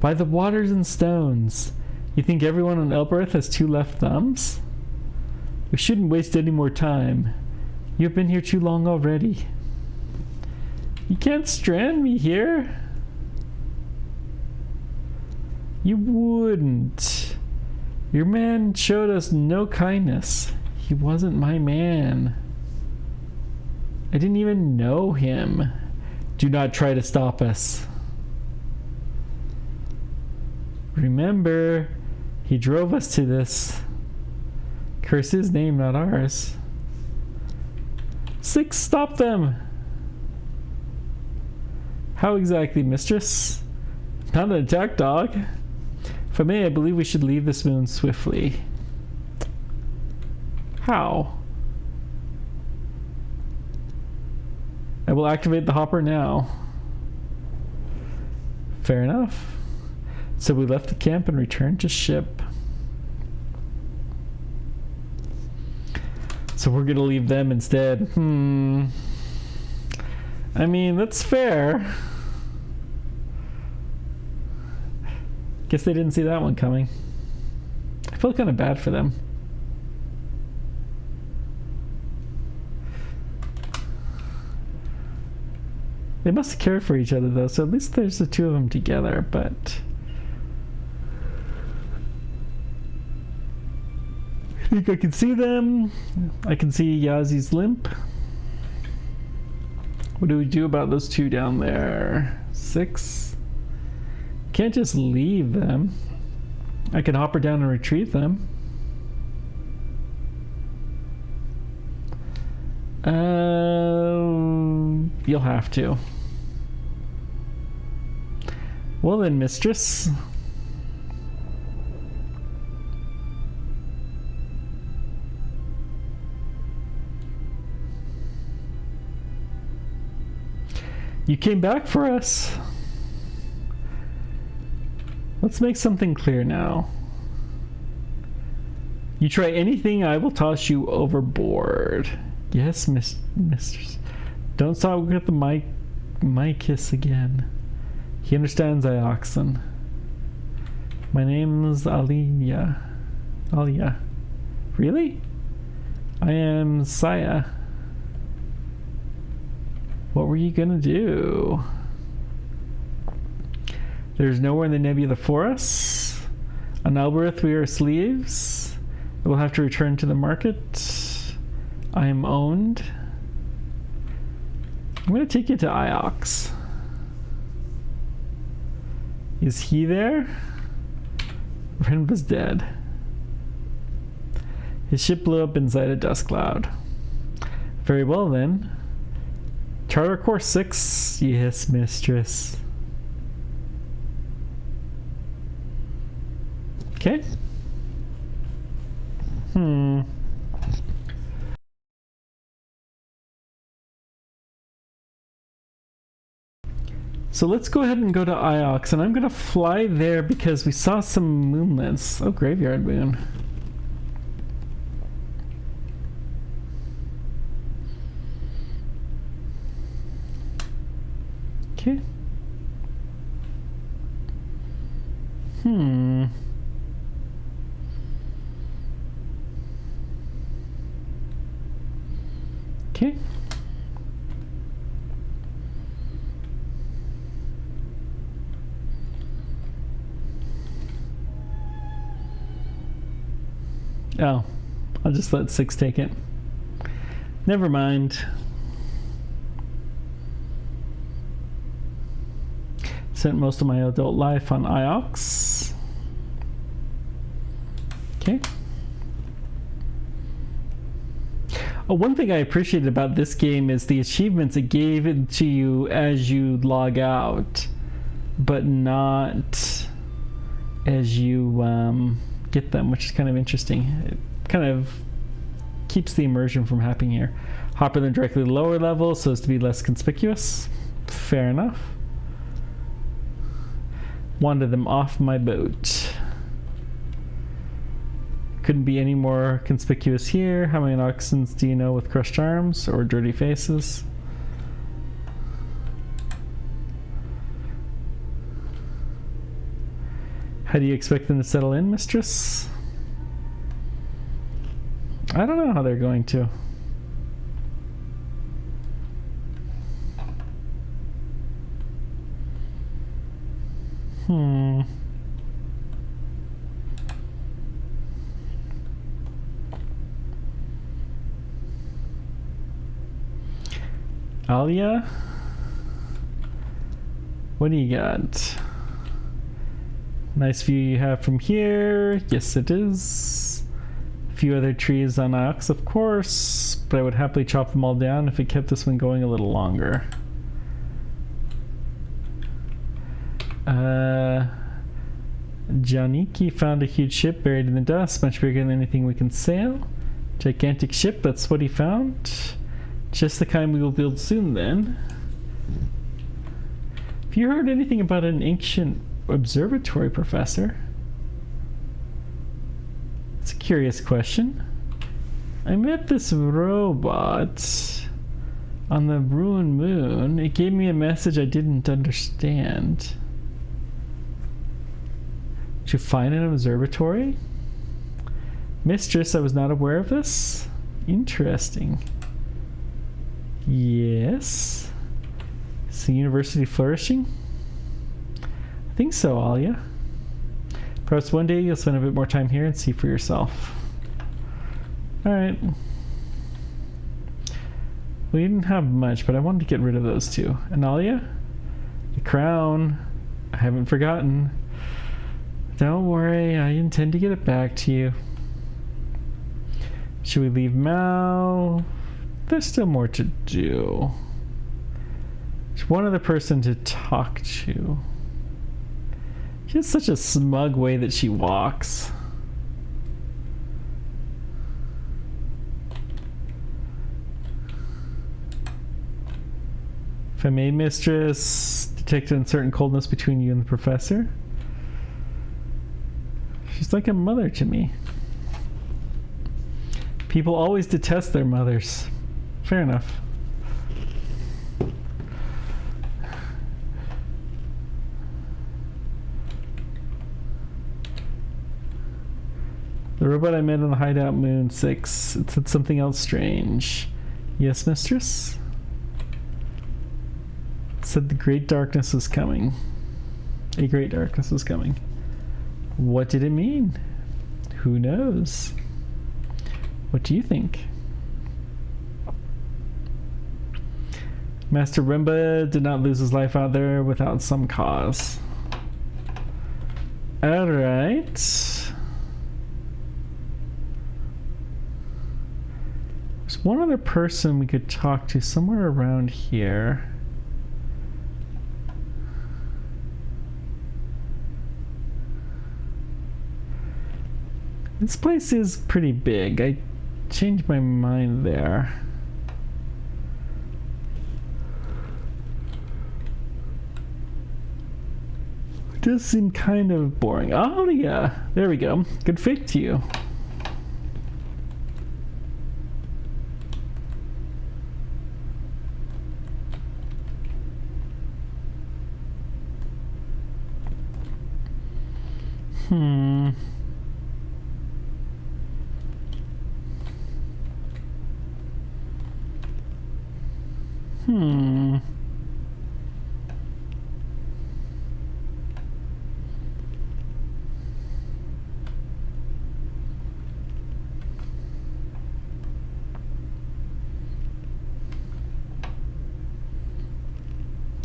By the waters and stones. You think everyone on Elbereth has two left thumbs? We shouldn't waste any more time. You've been here too long already. You can't strand me here. You wouldn't. Your man showed us no kindness. He wasn't my man. I didn't even know him. Do not try to stop us. Remember, he drove us to this. Curse his name, not ours. 6, stop them! How exactly, mistress? Not an attack dog. If I may, I believe we should leave this moon swiftly. How? I will activate the hopper now. Fair enough. So we left the camp and returned to ship. So we're gonna leave them instead. I mean, that's fair. Guess they didn't see that one coming. I feel kind of bad for them. They must have cared for each other though, so at least there's the two of them together, but... I think I can see them. I can see Yazi's limp. What do we do about those two down there? 6. Can't just leave them. I can hopper down and retrieve them. You'll have to. Well then, mistress. You came back for us. Let's make something clear now. You try anything, I will toss you overboard. Yes, mistress. Don't stop with the my kiss again. He understands, Ioxen. My name's Alia. Alia. Really? I am Saya. What were you gonna do? There's nowhere in the nebula for us. On Albereth we are slaves. We'll have to return to the market. I am owned. I'm gonna take you to Iox. Is he there? Renva's dead. His ship blew up inside a dust cloud. Very well then. Charter Course 6? Yes, mistress. Okay. So let's go ahead and go to Iox, and I'm gonna fly there because we saw some moonlets. Oh, graveyard moon. Okay. Okay. Oh, I'll just let 6 take it. Never mind. Spent most of my adult life on Iox. Okay. Oh, one thing I appreciated about this game is the achievements it gave it to you as you log out, but not as you get them, which is kind of interesting. It kind of keeps the immersion from happening here. Hopper them directly to lower levels so as to be less conspicuous. Fair enough. Wander them off my boat. Couldn't be any more conspicuous here. How many Noxons do you know with crushed arms or dirty faces? How do you expect them to settle in, mistress? I don't know how they're going to. Alia? What do you got? Nice view you have from here. Yes, it is. A few other trees on Ox, of course, but I would happily chop them all down if it kept this one going a little longer. Janiki found a huge ship buried in the dust, much bigger than anything we can sail. Gigantic ship, that's what he found. Just the kind we will build soon, then. Have you heard anything about an ancient observatory, Professor? It's a curious question. I met this robot on the ruined moon. It gave me a message I didn't understand. Did you find an observatory? Mistress, I was not aware of this. Interesting. Yes. Is the university flourishing? I think so, Alia. Perhaps one day you'll spend a bit more time here and see for yourself. Alright. We didn't have much, but I wanted to get rid of those two. And Alia? The crown. I haven't forgotten. Don't worry, I intend to get it back to you. Should we leave Mal? There's still more to do. There's one other person to talk to. She has such a smug way that she walks. If I may, Mistress, detected uncertain coldness between you and the professor. She's like a mother to me. People always detest their mothers. Fair enough. The robot I met on the hideout Moon 6. It said something else strange. Yes, Mistress? It said the great darkness was coming. A great darkness was coming. What did it mean? Who knows? What do you think? Master Rimba did not lose his life out there without some cause. Alright. There's one other person we could talk to somewhere around here. This place is pretty big. I changed my mind there. It does seem kind of boring. Oh yeah, there we go. Good fake to you.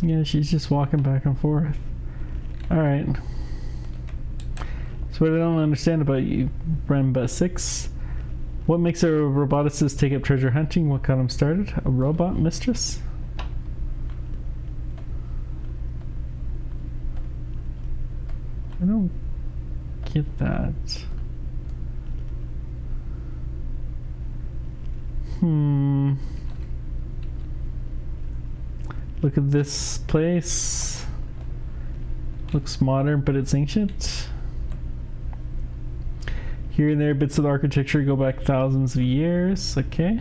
Yeah, she's just walking back and forth. Alright. So what I don't understand about you, Rimba 6. What makes a roboticist take up treasure hunting? What got him started? A robot mistress? I don't get that. Look at this place. Looks modern, but it's ancient. Here and there, bits of the architecture go back thousands of years. Okay.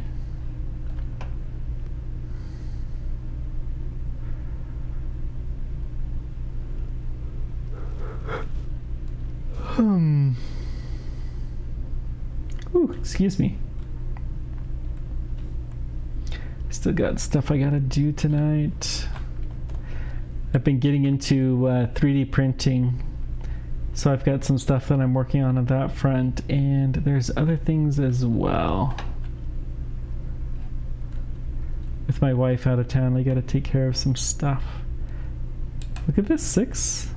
Ooh, excuse me. Still got stuff I gotta do tonight. I've been getting into 3D printing. So I've got some stuff that I'm working on that front, and there's other things as well. With my wife out of town, I gotta take care of some stuff. Look at this, 6.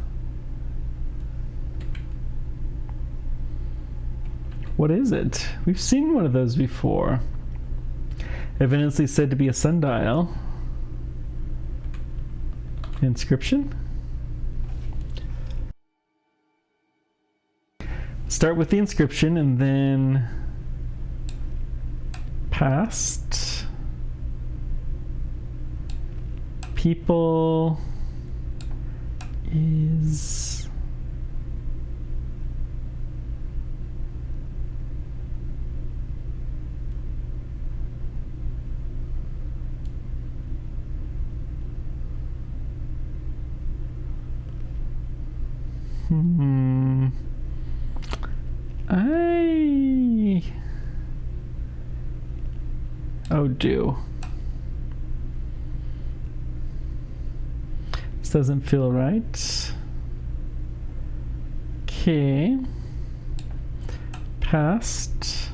What is it? We've seen one of those before. Evidently said to be a sundial. Inscription. Start with the inscription and then past. People is do. This doesn't feel right. Okay. Past.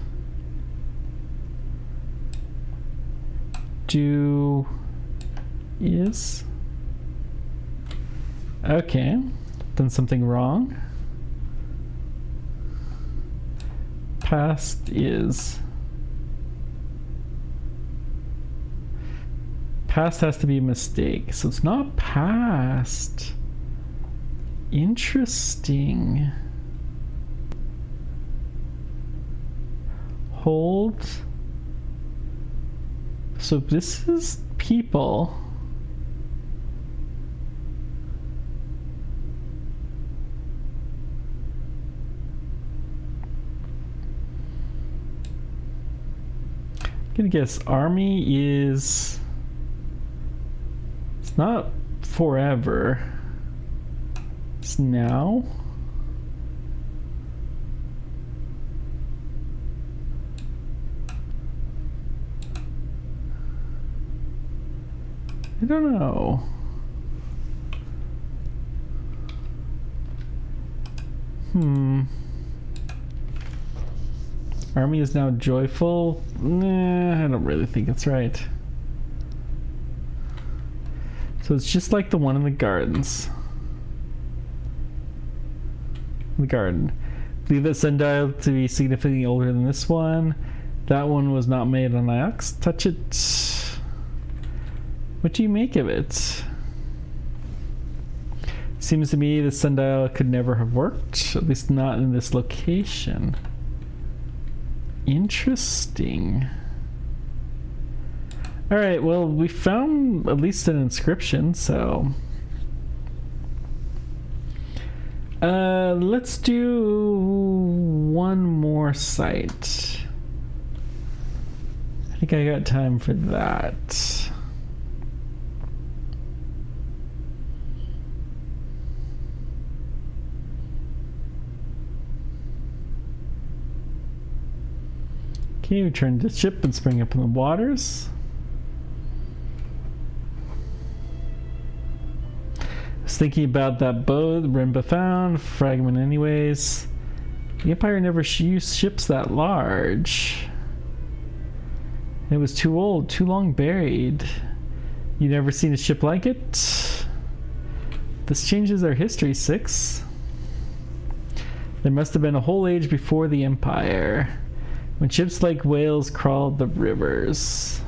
Do is. Okay. Done something wrong. Past is. Past has to be a mistake, so it's not past. Interesting. Hold. So this is people. I'm gonna guess army is. It's not forever. It's now. I don't know. Army is now joyful? Nah, I don't really think it's right. So it's just like the one in the gardens. The garden. Believe that sundial to be significantly older than this one. That one was not made on Ix. Touch it. What do you make of it? Seems to me the sundial could never have worked, at least not in this location. Interesting. Alright, well, we found at least an inscription, so... let's do one more site. I think I got time for that. Okay, return to ship and spring up in the waters. I was thinking about that bow the Rimba found, fragment anyways. The Empire never used ships that large. It was too old, too long buried. You never seen a ship like it? This changes our history, 6. There must have been a whole age before the Empire, when ships like whales crawled the rivers.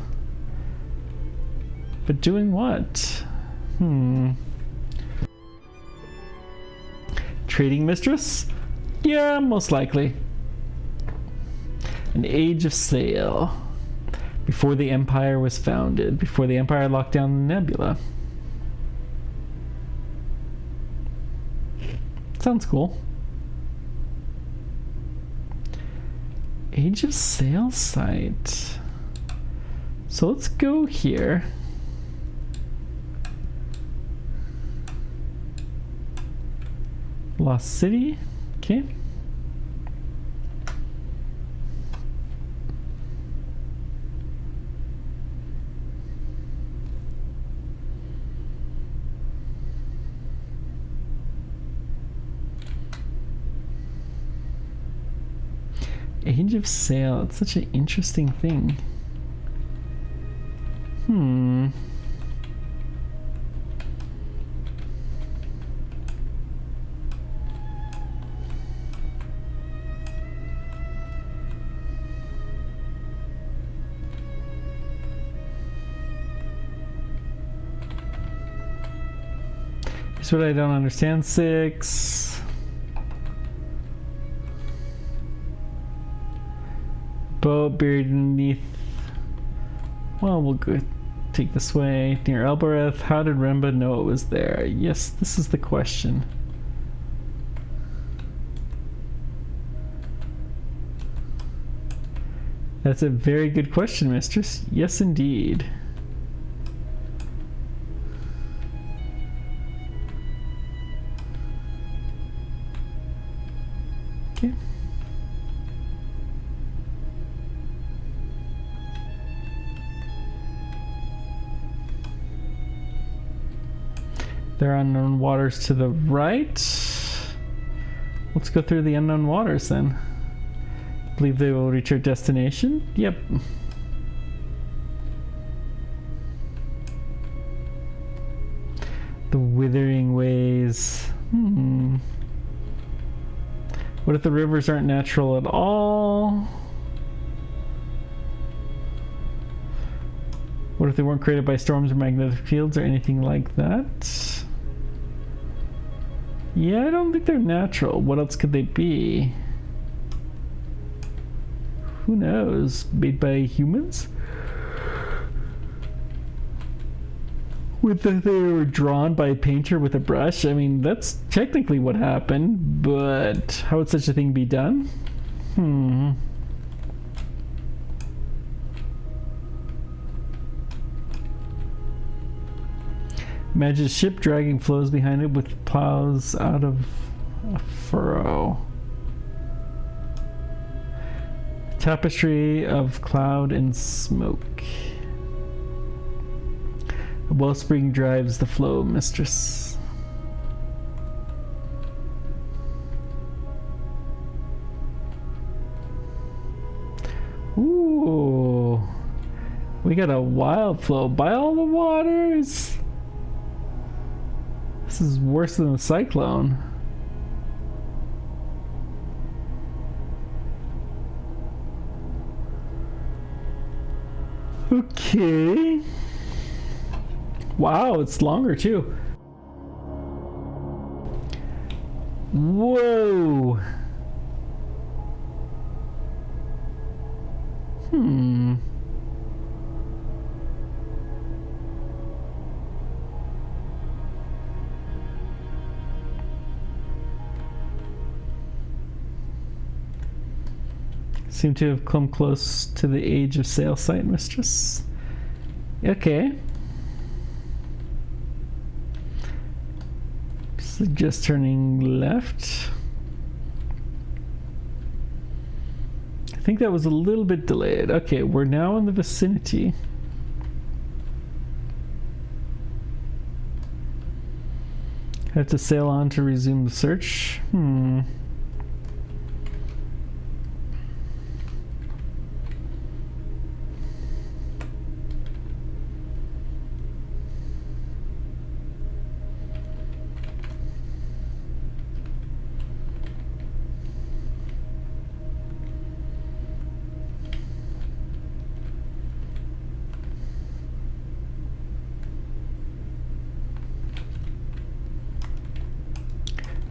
But doing what? Trading mistress? Yeah, most likely. An age of sail. Before the Empire was founded. Before the Empire locked down the nebula. Sounds cool. Age of Sail site. So let's go here. Lost City. Okay. Age of Sail. It's such an interesting thing. Here's what I don't understand. 6. Boat buried beneath. Well, we'll go take this way. Near Elbereth. How did Remba know it was there? Yes, this is the question. That's a very good question, mistress. Yes, indeed. Okay. There are unknown waters to the right. Let's go through the unknown waters then. Believe they will reach our destination? Yep. The withering ways. What if the rivers aren't natural at all? What if they weren't created by storms or magnetic fields or anything like that? Yeah, I don't think they're natural. What else could they be? Who knows? Made by humans? With that they were drawn by a painter with a brush? I mean, that's technically what happened, but how would such a thing be done? Imagine a ship dragging flows behind it with plows out of a furrow. Tapestry of cloud and smoke. A wellspring drives the flow, mistress. Ooh. We got a wild flow by all the waters. This is worse than the cyclone. Okay. Wow, it's longer too. Whoa. Seem to have come close to the age of sail site, mistress. Okay. So just turning left. I think that was a little bit delayed. Okay, we're now in the vicinity. Have to sail on to resume the search.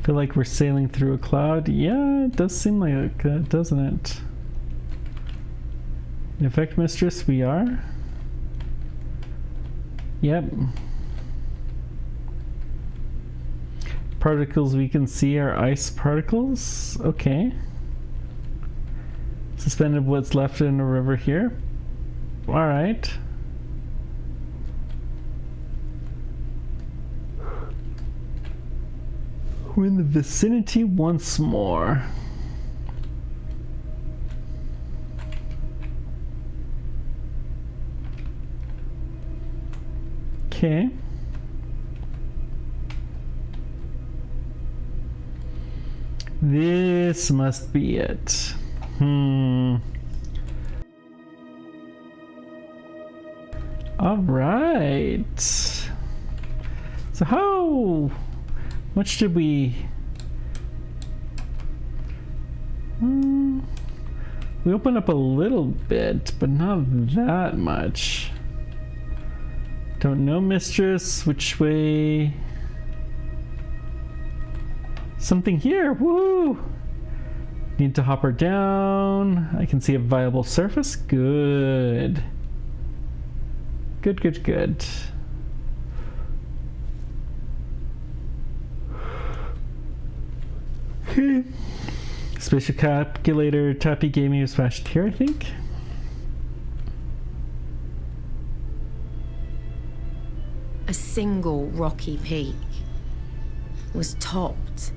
Feel like we're sailing through a cloud. Yeah, it does seem like that, doesn't it? In fact, mistress, we are. Yep. Particles we can see are ice particles. Okay. Suspended what's left in a river here. Alright. We're in the vicinity once more. Okay. This must be it. All right. So how much did we... we opened up a little bit, but not that much. Don't know, mistress. Which way? Something here. Woo! Need to hop her down. I can see a viable surface. Good. Good, good, good. Okay. Spatial calculator, Tappy Gaming was smashed here, I think. A single rocky peak was topped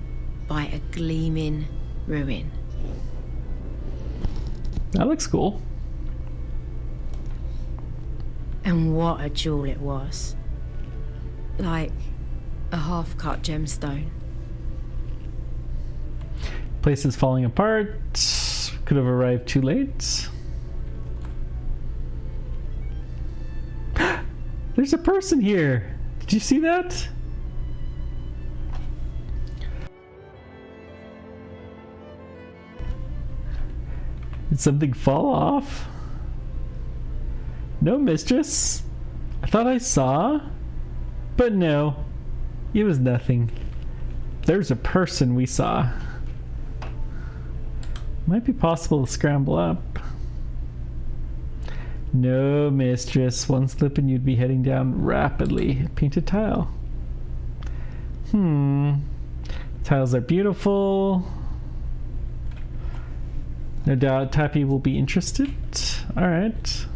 by a gleaming ruin. That looks cool. And what a jewel it was. Like a half-cut gemstone. Place is falling apart. Could have arrived too late. There's a person here. Did you see that? Did something fall off? No, mistress. I thought I saw. But no. It was nothing. There's a person we saw. Might be possible to scramble up. No, mistress. One slip and you'd be heading down rapidly. Painted tile. Tiles are beautiful. No doubt Tappy will be interested. Alright.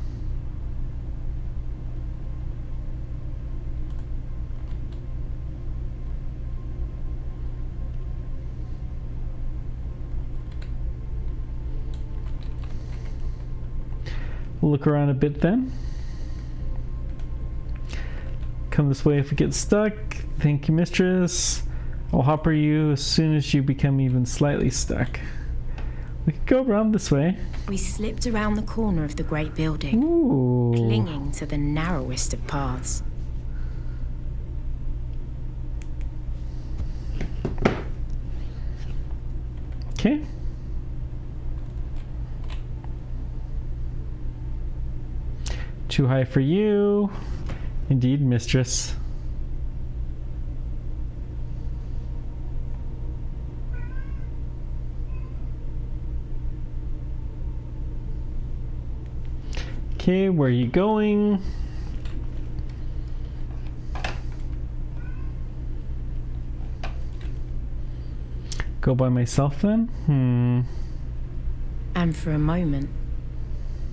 We'll look around a bit then. Come this way if we get stuck. Thank you, mistress. I'll hopper you as soon as you become even slightly stuck. We could go around this way. We slipped around the corner of the great building, Ooh. clinging to the narrowest of paths. Okay. Too high for you. Indeed, mistress. Okay, where are you going? Go by myself then? And for a moment,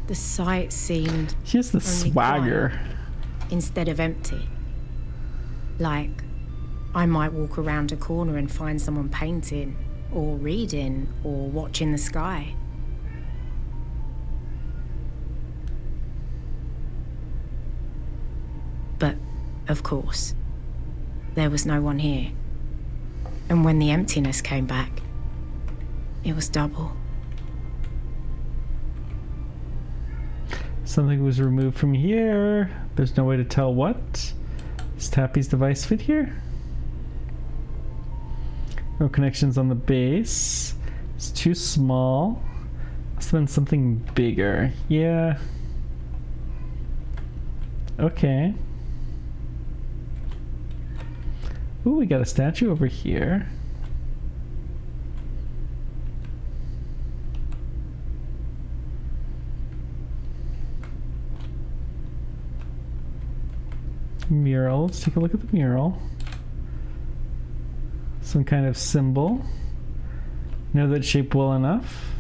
the sight seemed She has the only swagger. quiet instead of empty. Like, I might walk around a corner and find someone painting, or reading, or watching the sky. But, of course, there was no one here. And when the emptiness came back, it was double. Something was removed from here. There's no way to tell what. Does Tappy's device fit here? No connections on the base. It's too small. Must have been something bigger. Yeah. Okay. Ooh, we got a statue over here. Mural. Let's take a look at the mural. Some kind of symbol. Know that shape well enough.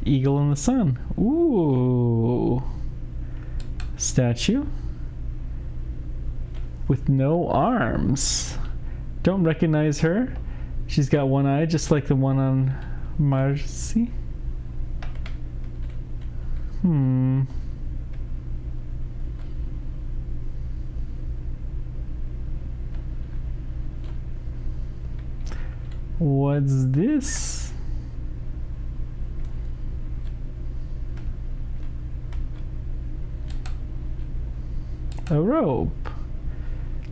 Eagle in the sun. Ooh. Statue. With no arms. Don't recognize her. She's got one eye just like the one on Marcy. What's this? a rope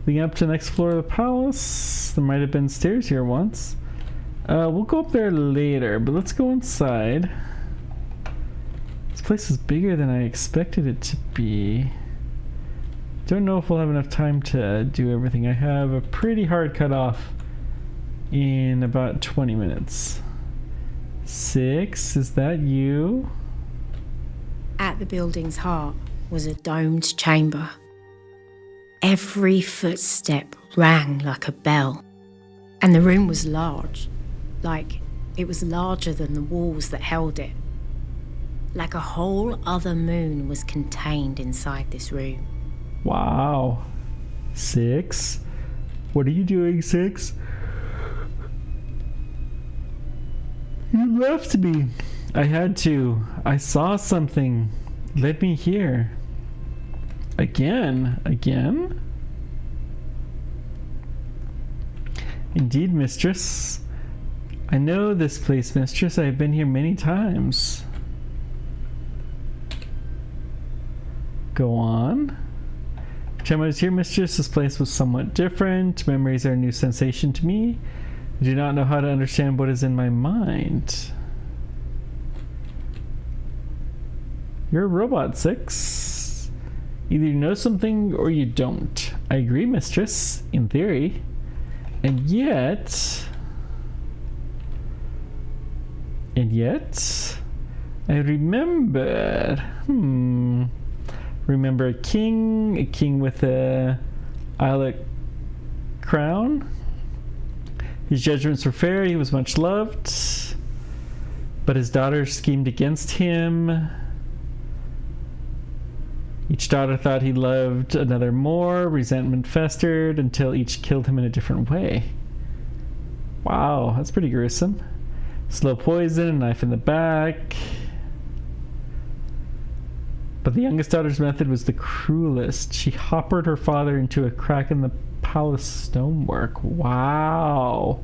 leading up to the next floor of the palace. There might have been stairs here once. We'll go up there later, but let's go inside. This place is bigger than I expected it to be. Don't know if we'll have enough time to do everything. I have a pretty hard cutoff in about 20 minutes. 6, is that you? At the building's heart was a domed chamber. Every footstep rang like a bell, and the room was large, like it was larger than the walls that held it. Like a whole other moon was contained inside this room. Wow. 6? What are you doing, 6? You left me. I had to. I saw something. Led me here. Again? Indeed, mistress. I know this place, mistress. I've been here many times. Go on. Each time I was here, mistress, this place was somewhat different. Memories are a new sensation to me. I do not know how to understand what is in my mind. You're a robot, 6. Either you know something or you don't. I agree, mistress, in theory. And yet, I remembered. Remember a king with a eyelet crown. His judgments were fair, he was much loved, but his daughters schemed against him. Each daughter thought he loved another more. Resentment festered until each killed him in a different way. Wow, that's pretty gruesome. Slow poison, a knife in the back. But the youngest daughter's method was the cruelest. She hoppered her father into a crack in the palace stonework. Wow.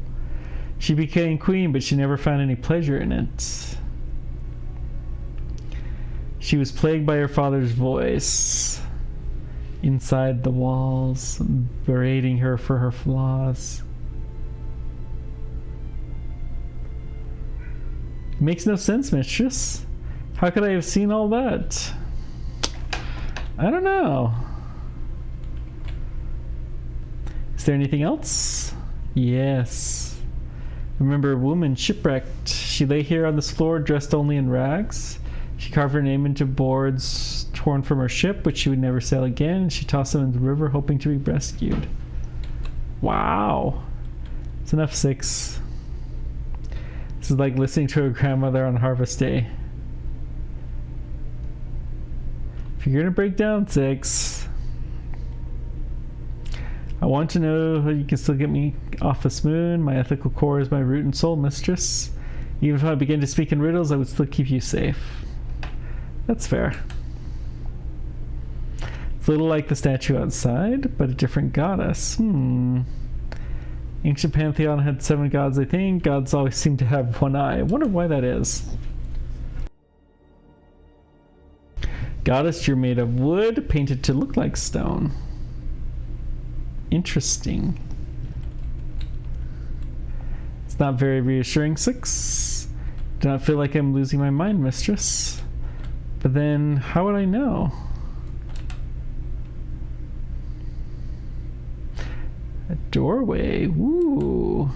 She became queen, but she never found any pleasure in it. She was plagued by her father's voice inside the walls, berating her for her flaws. It makes no sense, mistress. How could I have seen all that? I don't know. Is there anything else? Yes. Remember a woman shipwrecked. She lay here on this floor dressed only in rags. She carved her name into boards torn from her ship, which she would never sail again, and she tossed them into the river hoping to be rescued. Wow. It's enough, 6. This is like listening to a grandmother on Harvest Day. If you're gonna break down, 6, I want to know how you can still get me off this moon. My ethical core is my root and soul, mistress. Even if I begin to speak in riddles, I would still keep you safe. That's fair. It's a little like the statue outside, but a different goddess. Ancient pantheon had 7 gods, I think. Gods always seem to have one eye. I wonder why that is. Goddess, you're made of wood, painted to look like stone. Interesting. It's not very reassuring, 6. Do not feel like I'm losing my mind, mistress. But then, how would I know? A doorway. Ooh.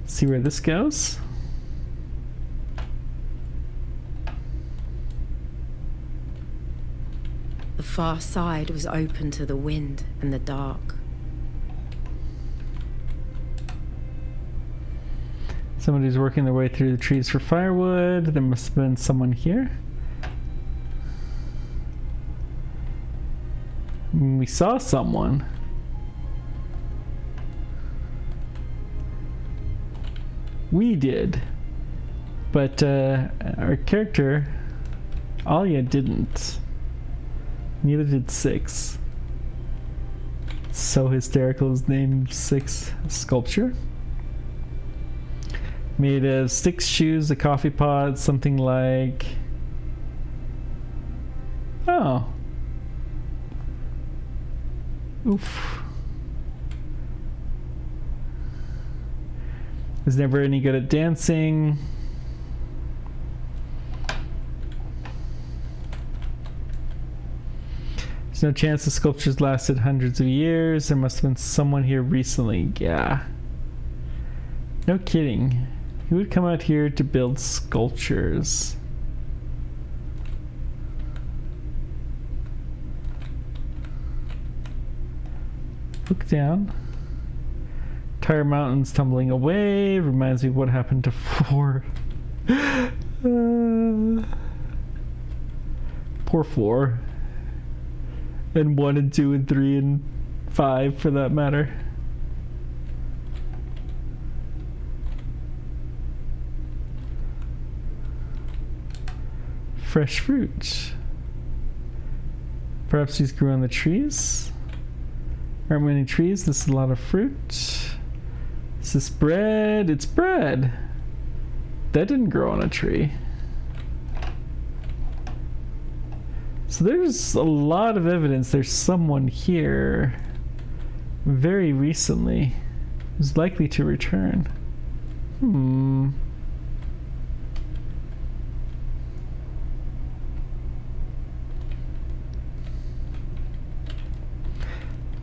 See where this goes? The far side was open to the wind and the dark. Somebody's working their way through the trees for firewood. There must have been someone here. We saw someone. We did. But our character, Alia, didn't. Neither did 6. It's so hysterical. His name's 6 Sculpture. Made of sticks, shoes, a coffee pot, something like... Oh. Oof. Was never any good at dancing. There's no chance the sculptures lasted hundreds of years. There must have been someone here recently. Yeah. No kidding. Who would come out here to build sculptures? Look down. Entire mountains tumbling away. Reminds me of what happened to 4. Poor 4. And 1 and 2 and 3 and 5 for that matter. Fresh fruit. Perhaps these grew on the trees. Aren't many trees. This is a lot of fruit. Is this bread? It's bread. That didn't grow on a tree. So there's a lot of evidence there's someone here very recently who's likely to return.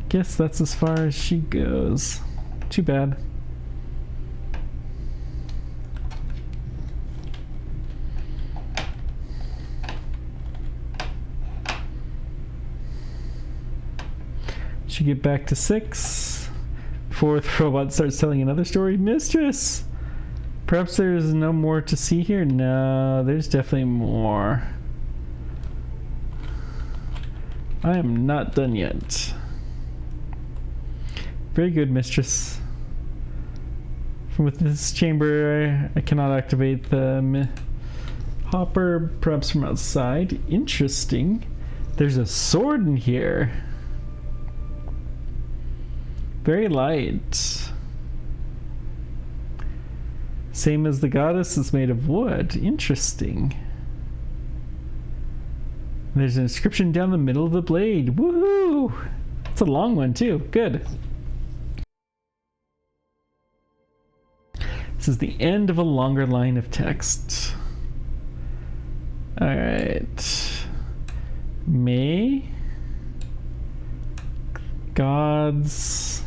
Guess that's as far as she goes. Too bad. Should get back to 6 before the robot starts telling another story. Mistress! Perhaps there's no more to see here? No, there's definitely more. I am not done yet. Very good, mistress. From within this chamber, I cannot activate the hopper. Perhaps from outside. Interesting. There's a sword in here. Very light. Same as the goddess is made of wood. Interesting. There's an inscription down the middle of the blade. Woohoo! It's a long one too. Good. This is the end of a longer line of text. Alright. May gods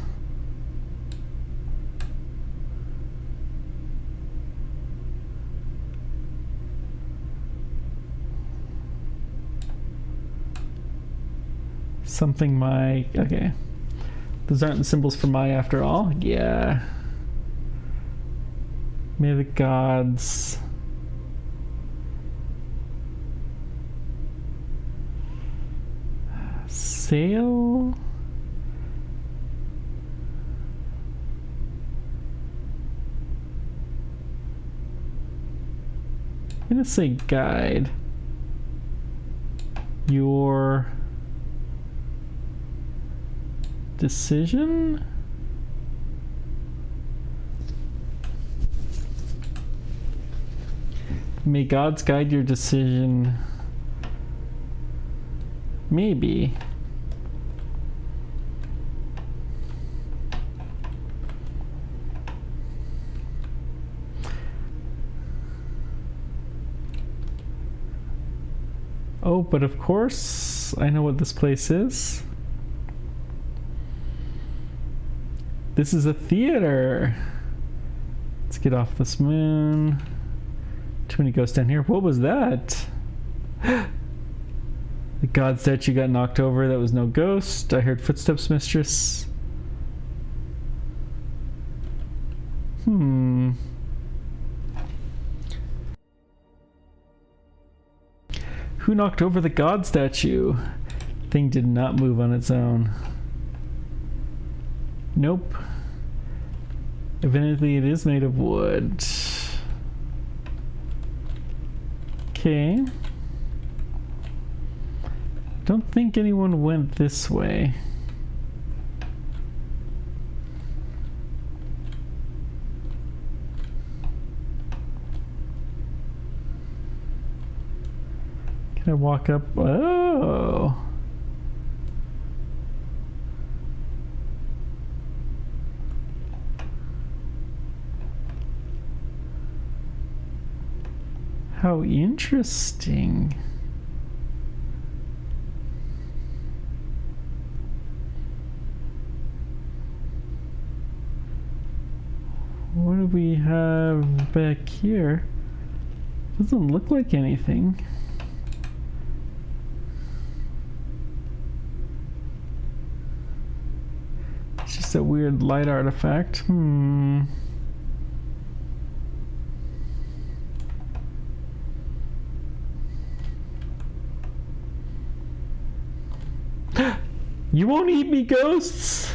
something my okay. Those aren't the symbols for my after all. Yeah. May the gods sail. I'm gonna say guide your decision. May gods guide your decision. Maybe. Oh, but of course, I know what this place is. This is a theater. Let's get off this moon. Too many ghosts down here. What was that? The god statue got knocked over. That was no ghost. I heard footsteps, mistress. Who knocked over the god statue? Thing did not move on its own. Nope. Evidently it is made of wood. Okay. Don't think anyone went this way. Can I walk up? Oh. How interesting. What do we have back here? Doesn't look like anything. It's just a weird light artifact. You won't eat me, ghosts!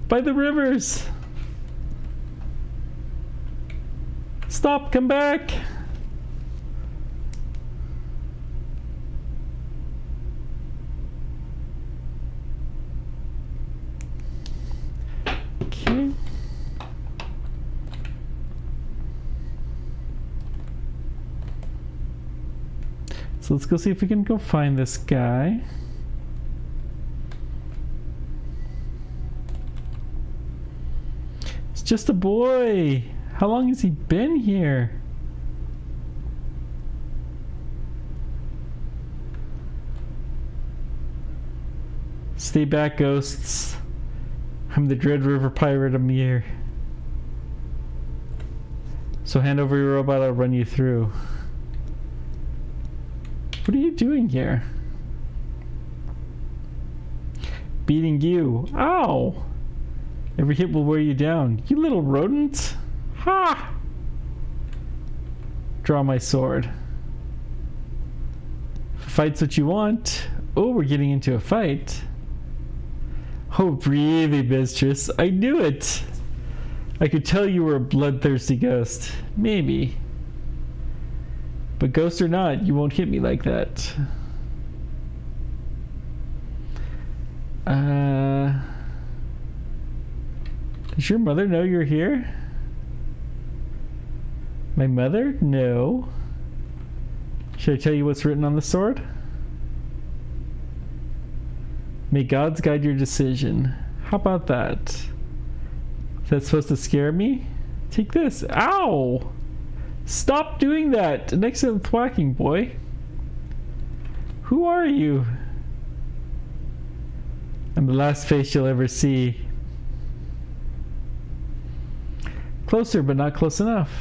By the rivers! Stop, come back! Okay. So let's go see if we can go find this guy. It's just a boy. How long has he been here? Stay back, ghosts. I'm the Dread River Pirate Amir. So hand over your robot, I'll run you through. What are you doing here? Beating you. Ow! Every hit will wear you down. You little rodent. Ha! Draw my sword. Fight's what you want. Oh, we're getting into a fight. Oh, really, mistress? I knew it! I could tell you were a bloodthirsty ghost. Maybe. But ghost or not, you won't hit me like that. Does your mother know you're here? My mother? No. Should I tell you what's written on the sword? May gods guide your decision. How about that? Is that supposed to scare me? Take this. Ow! Stop doing that! An excellent thwacking, boy. Who are you? I'm the last face you'll ever see. Closer, but not close enough.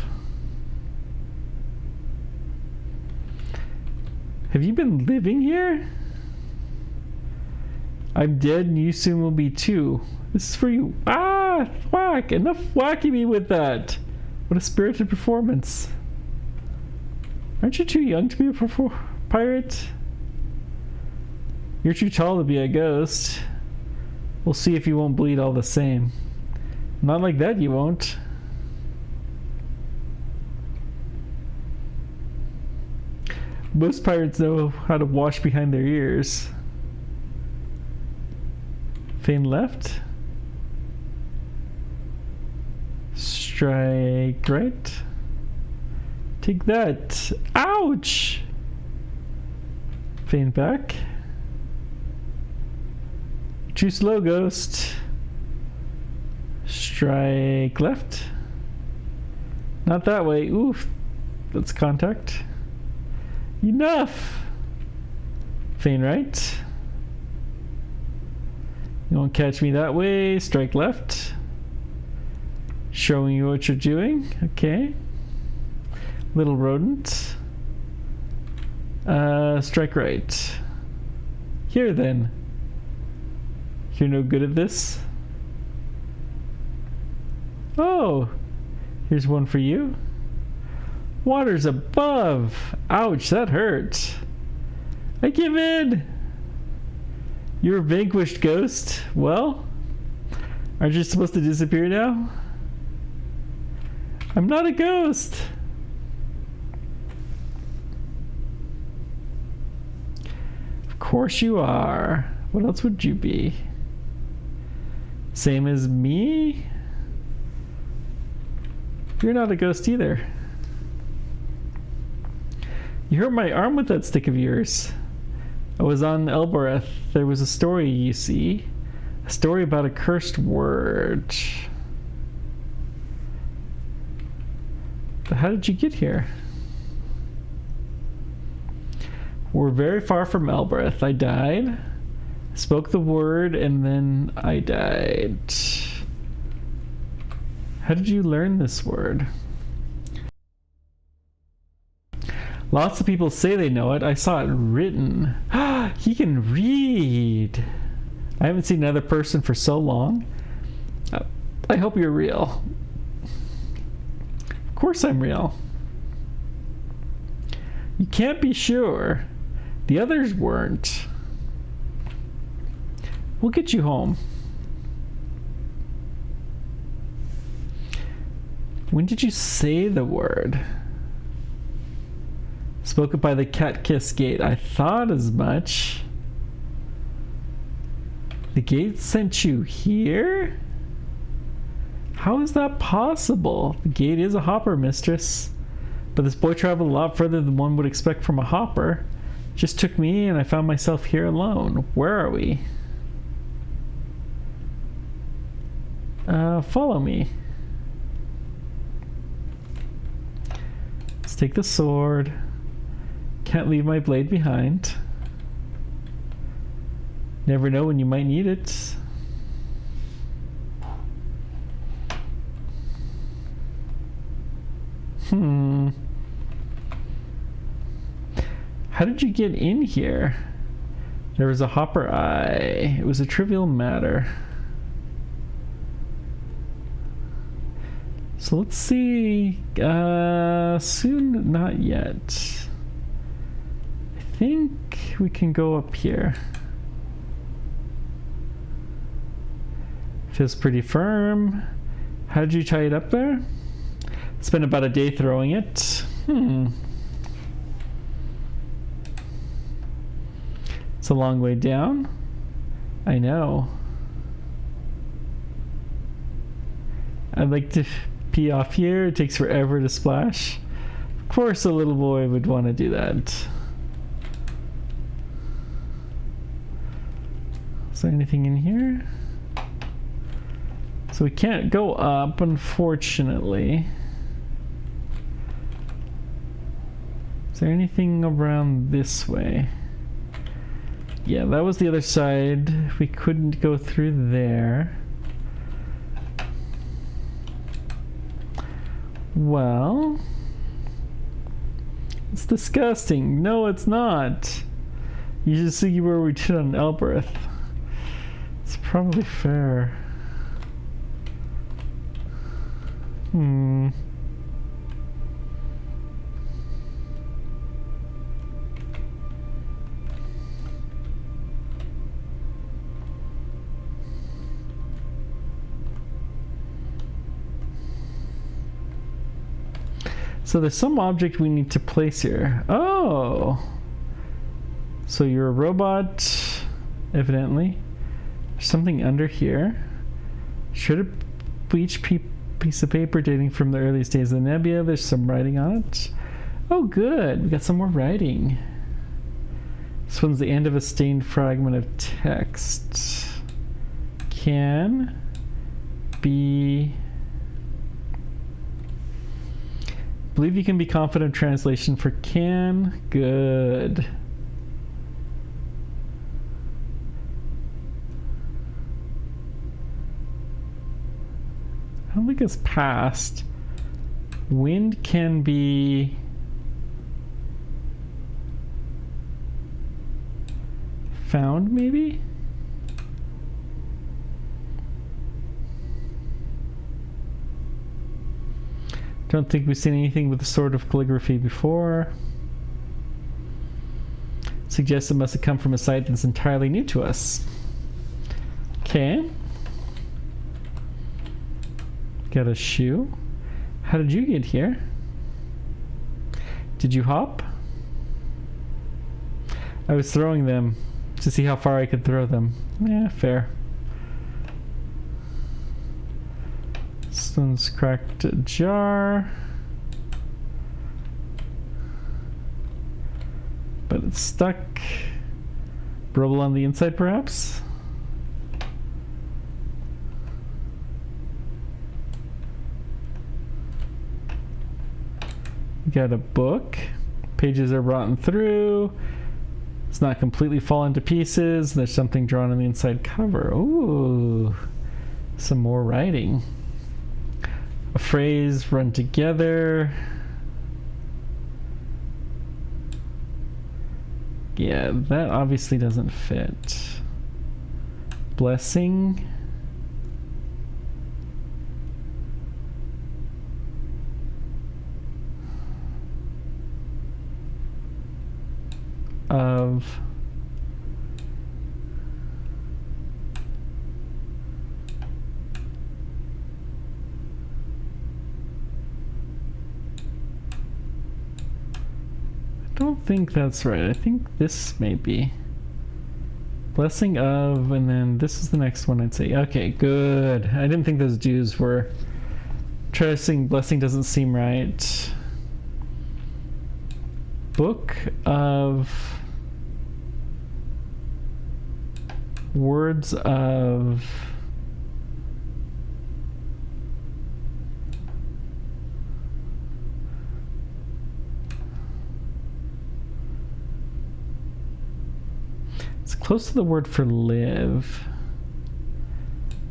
Have you been living here? I'm dead and you soon will be too. This is for you. Ah! Thwack! Enough whacking me with that! What a spirited performance. Aren't you too young to be a pirate? You're too tall to be a ghost. We'll see if you won't bleed all the same. Not like that, you won't. Most pirates know how to wash behind their ears. Feign left. Strike right. Take that. Ouch! Feign back. Too slow, ghost. Strike left. Not that way. Oof. Let's contact. Enough! Feign right. You won't catch me that way. Strike left. Showing you what you're doing. Okay. Little rodent. Strike right. Here then. You're no good at this. Oh! Here's one for you. Water's above! Ouch, that hurt. I give in! You're a vanquished ghost. Well, aren't you supposed to disappear now? I'm not a ghost! Of course you are. What else would you be? Same as me? You're not a ghost either. You hurt my arm with that stick of yours. I was on Elbereth. There was a story, you see. A story about a cursed word. But how did you get here? We're very far from Elbereth. I died, spoke the word, and then I died. How did you learn this word? Lots of people say they know it. I saw it written. He can read. I haven't seen another person for so long. I hope you're real. Of course I'm real. You can't be sure. The others weren't. We'll get you home. When did you say the word? Spoken by the Cat-Kiss Gate. I thought as much. The gate sent you here? How is that possible? The gate is a hopper, mistress. But this boy traveled a lot further than one would expect from a hopper. Just took me and I found myself here alone. Where are we? Follow me. Let's take the sword. Can't leave my blade behind. Never know when you might need it. How did you get in here? There was a hopper eye. It was a trivial matter. So let's see. Soon, not yet. I think we can go up here. Feels pretty firm. How did you tie it up there? Spent about a day throwing it. It's a long way down. I know. I'd like to pee off here. It takes forever to splash. Of course a little boy would want to do that. Is there anything in here? So we can't go up, unfortunately. Is there anything around this way? Yeah, that was the other side. We couldn't go through there. Well, it's disgusting. No, it's not. You should see where we did on Elbereth. It's probably fair. So there's some object we need to place here. Oh! So you're a robot, evidently. There's something under here. Should a bleached piece of paper dating from the earliest days of the Nebula. There's some writing on it. Oh good, we got some more writing. This one's the end of a stained fragment of text. Can be... Believe you can be confident of translation for can. Good. I don't think it's past. Wind can be found, maybe? Don't think we've seen anything with the sort of calligraphy before. Suggests it must have come from a site that's entirely new to us. Okay. Got a shoe. How did you get here? Did you hop? I was throwing them to see how far I could throw them. Yeah, fair. This one's cracked a jar. But it's stuck. Rubble on the inside, perhaps? Got a book. Pages are rotten through. It's not completely fallen to pieces. There's something drawn on the inside cover. Ooh, some more writing. A phrase run together. Yeah, that obviously doesn't fit. Blessing. Of I don't think that's right. I think this may be blessing of, and then this is the next one I'd say. Okay, good. I didn't think those Jews were. Trusting blessing doesn't seem right. Book of words of it's close to the word for live.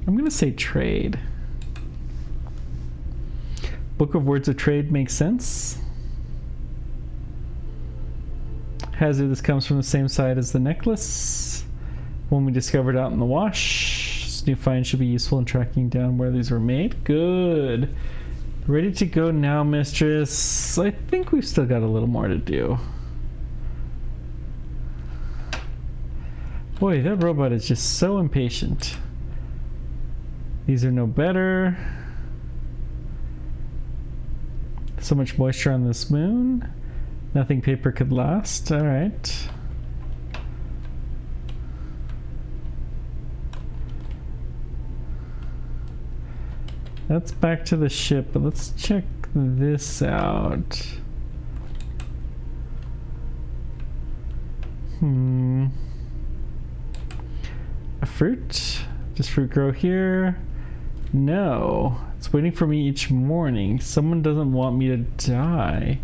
I'm gonna say trade. Book of words of trade makes sense. Hazard, this comes from the same side as the necklace. One we discovered out in the wash. This new find should be useful in tracking down where these were made. Good. Ready to go now, mistress. I think we've still got a little more to do. Boy, that robot is just so impatient. These are no better. So much moisture on this moon. Nothing paper could last. All right. That's back to the ship, but let's check this out. A fruit? Does fruit grow here? No. It's waiting for me each morning. Someone doesn't want me to die.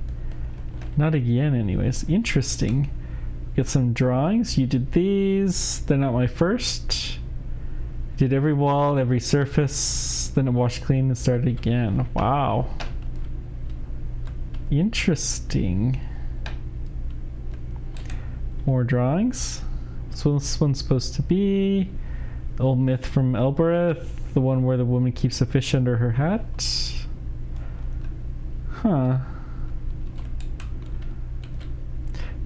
Not again, anyways. Interesting. Get some drawings. You did these. They're not my first. Did every wall, every surface. Then it washed clean and started again. Wow. Interesting. More drawings. So this one's supposed to be old myth from Elbereth, the one where the woman keeps a fish under her hat. Huh.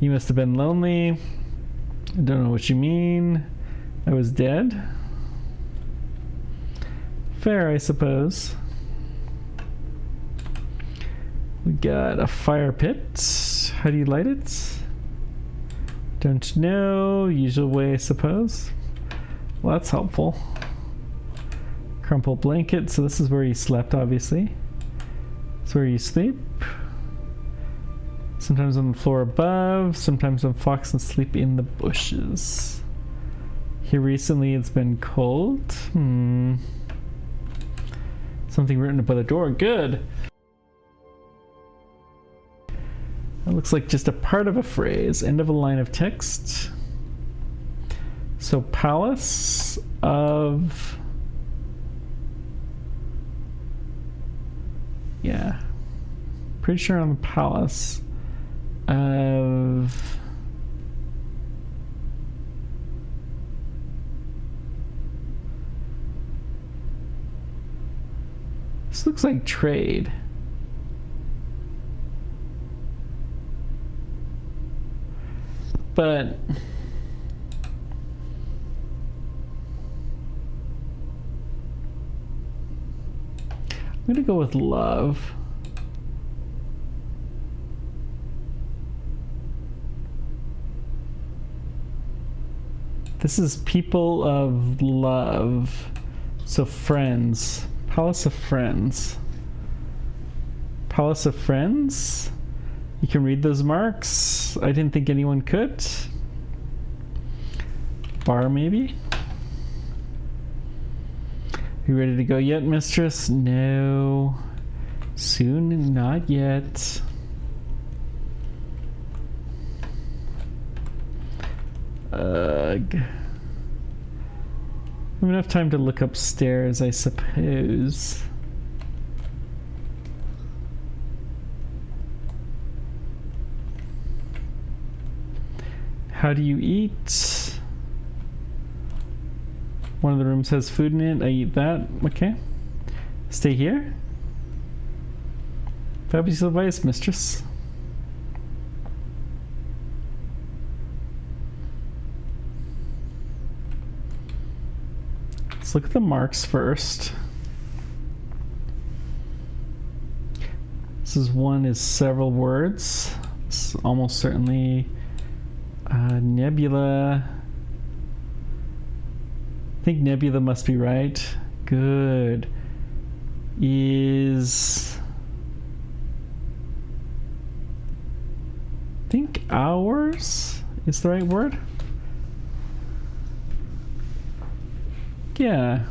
You must have been lonely. I don't know what you mean. I was dead. Fair, I suppose. We got a fire pit. How do you light it? Don't know. Usual way, I suppose. Well, that's helpful. Crumpled blanket. So this is where you slept, obviously. It's where you sleep. Sometimes on the floor above. Sometimes on Fox and sleep in the bushes. Here recently it's been cold. Something written above the door. Good. That looks like just a part of a phrase. End of a line of text. So palace of... Yeah. Pretty sure on the palace of... This looks like trade. But I'm gonna go with love. This is people of love. So friends. Palace of Friends. Palace of Friends? You can read those marks. I didn't think anyone could. Bar, maybe? You ready to go yet, mistress? No. Soon, not yet. Ugh. I have enough time to look upstairs, I suppose. How do you eat? One of the rooms has food in it. I eat that. Okay. Stay here. Fabulous advice, mistress. Let's look at the marks first. This is one is several words. This is almost certainly nebula. I think nebula must be right. Good. Is... I think hours is the right word. Yeah.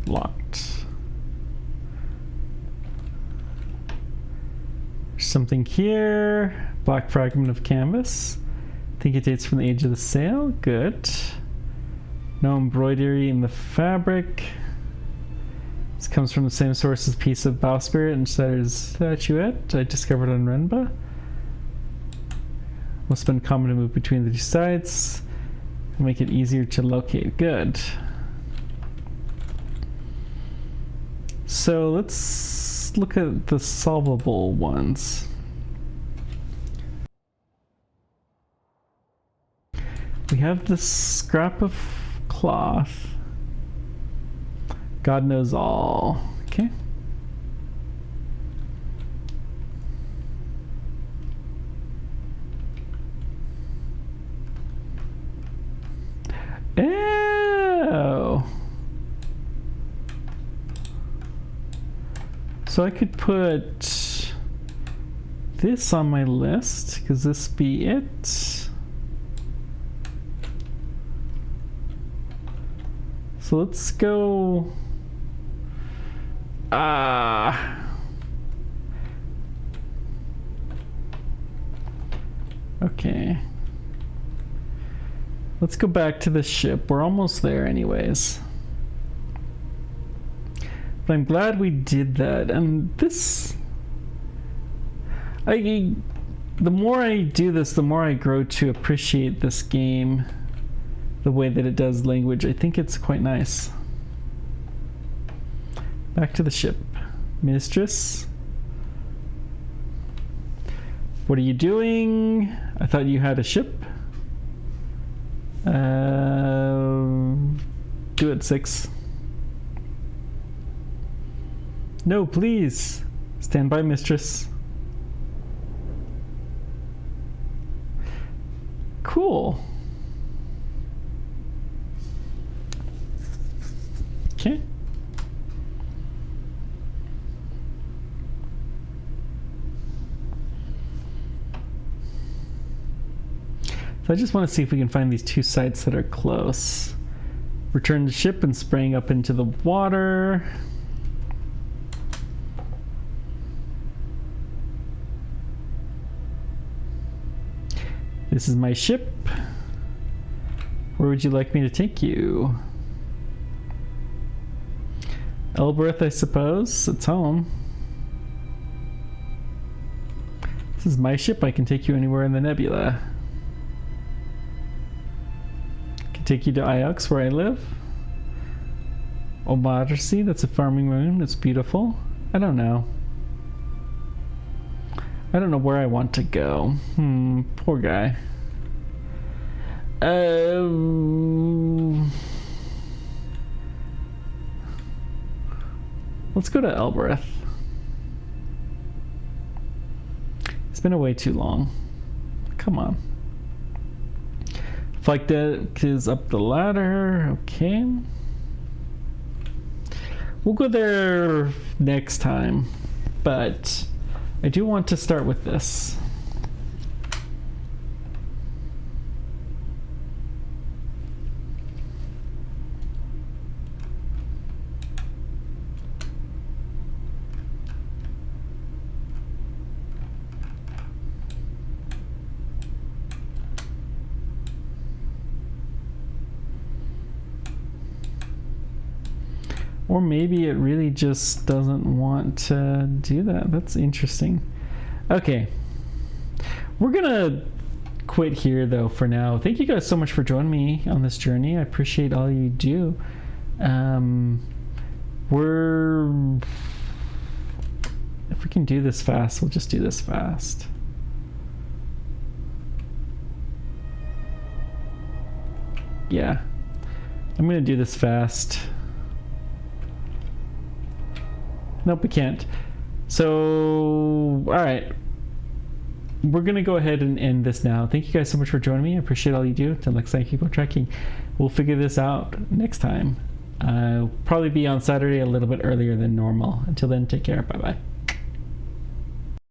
Locked. Something here. Black fragment of canvas. I think it dates from the age of the sail. Good. No embroidery in the fabric. This comes from the same source as piece of bowsprit and statuette I discovered on Renba. Must have been common to move between the two sides and make it easier to locate. Good. So let's look at the solvable ones. We have this scrap of cloth. God knows all. Okay. Oh. So I could put this on my list. Could this be it? So let's go. Okay. Let's go back to the ship. We're almost there anyways. But I'm glad we did that. And this... the more I do this, the more I grow to appreciate this game. The way that it does language. I think it's quite nice. Back to the ship. Mistress? What are you doing? I thought you had a ship. Do it, 6. No, please. Stand by, mistress. Cool. Okay. So I just want to see if we can find these 2 sites that are close. Return to ship and spraying up into the water. This is my ship. Where would you like me to take you? Elbereth, I suppose. It's home. This is my ship. I can take you anywhere in the nebula. I can take you to Iox, where I live. Omatercy, that's a farming moon. It's beautiful. I don't know. I don't know where I want to go. Poor guy. Let's go to Elbereth. It's been away too long. Come on. Flight deck is up the ladder. Okay. We'll go there next time. But I do want to start with this. Or maybe it really just doesn't want to do that. That's interesting. Okay. We're going to quit here, though, for now. Thank you guys so much for joining me on this journey. I appreciate all you do. If we can do this fast, we'll just do this fast. Yeah. I'm going to do this fast. Nope, we can't. So, all right. We're going to go ahead and end this now. Thank you guys so much for joining me. I appreciate all you do. Until next time, keep on trekking. We'll figure this out next time. Probably be on Saturday a little bit earlier than normal. Until then, take care. Bye-bye.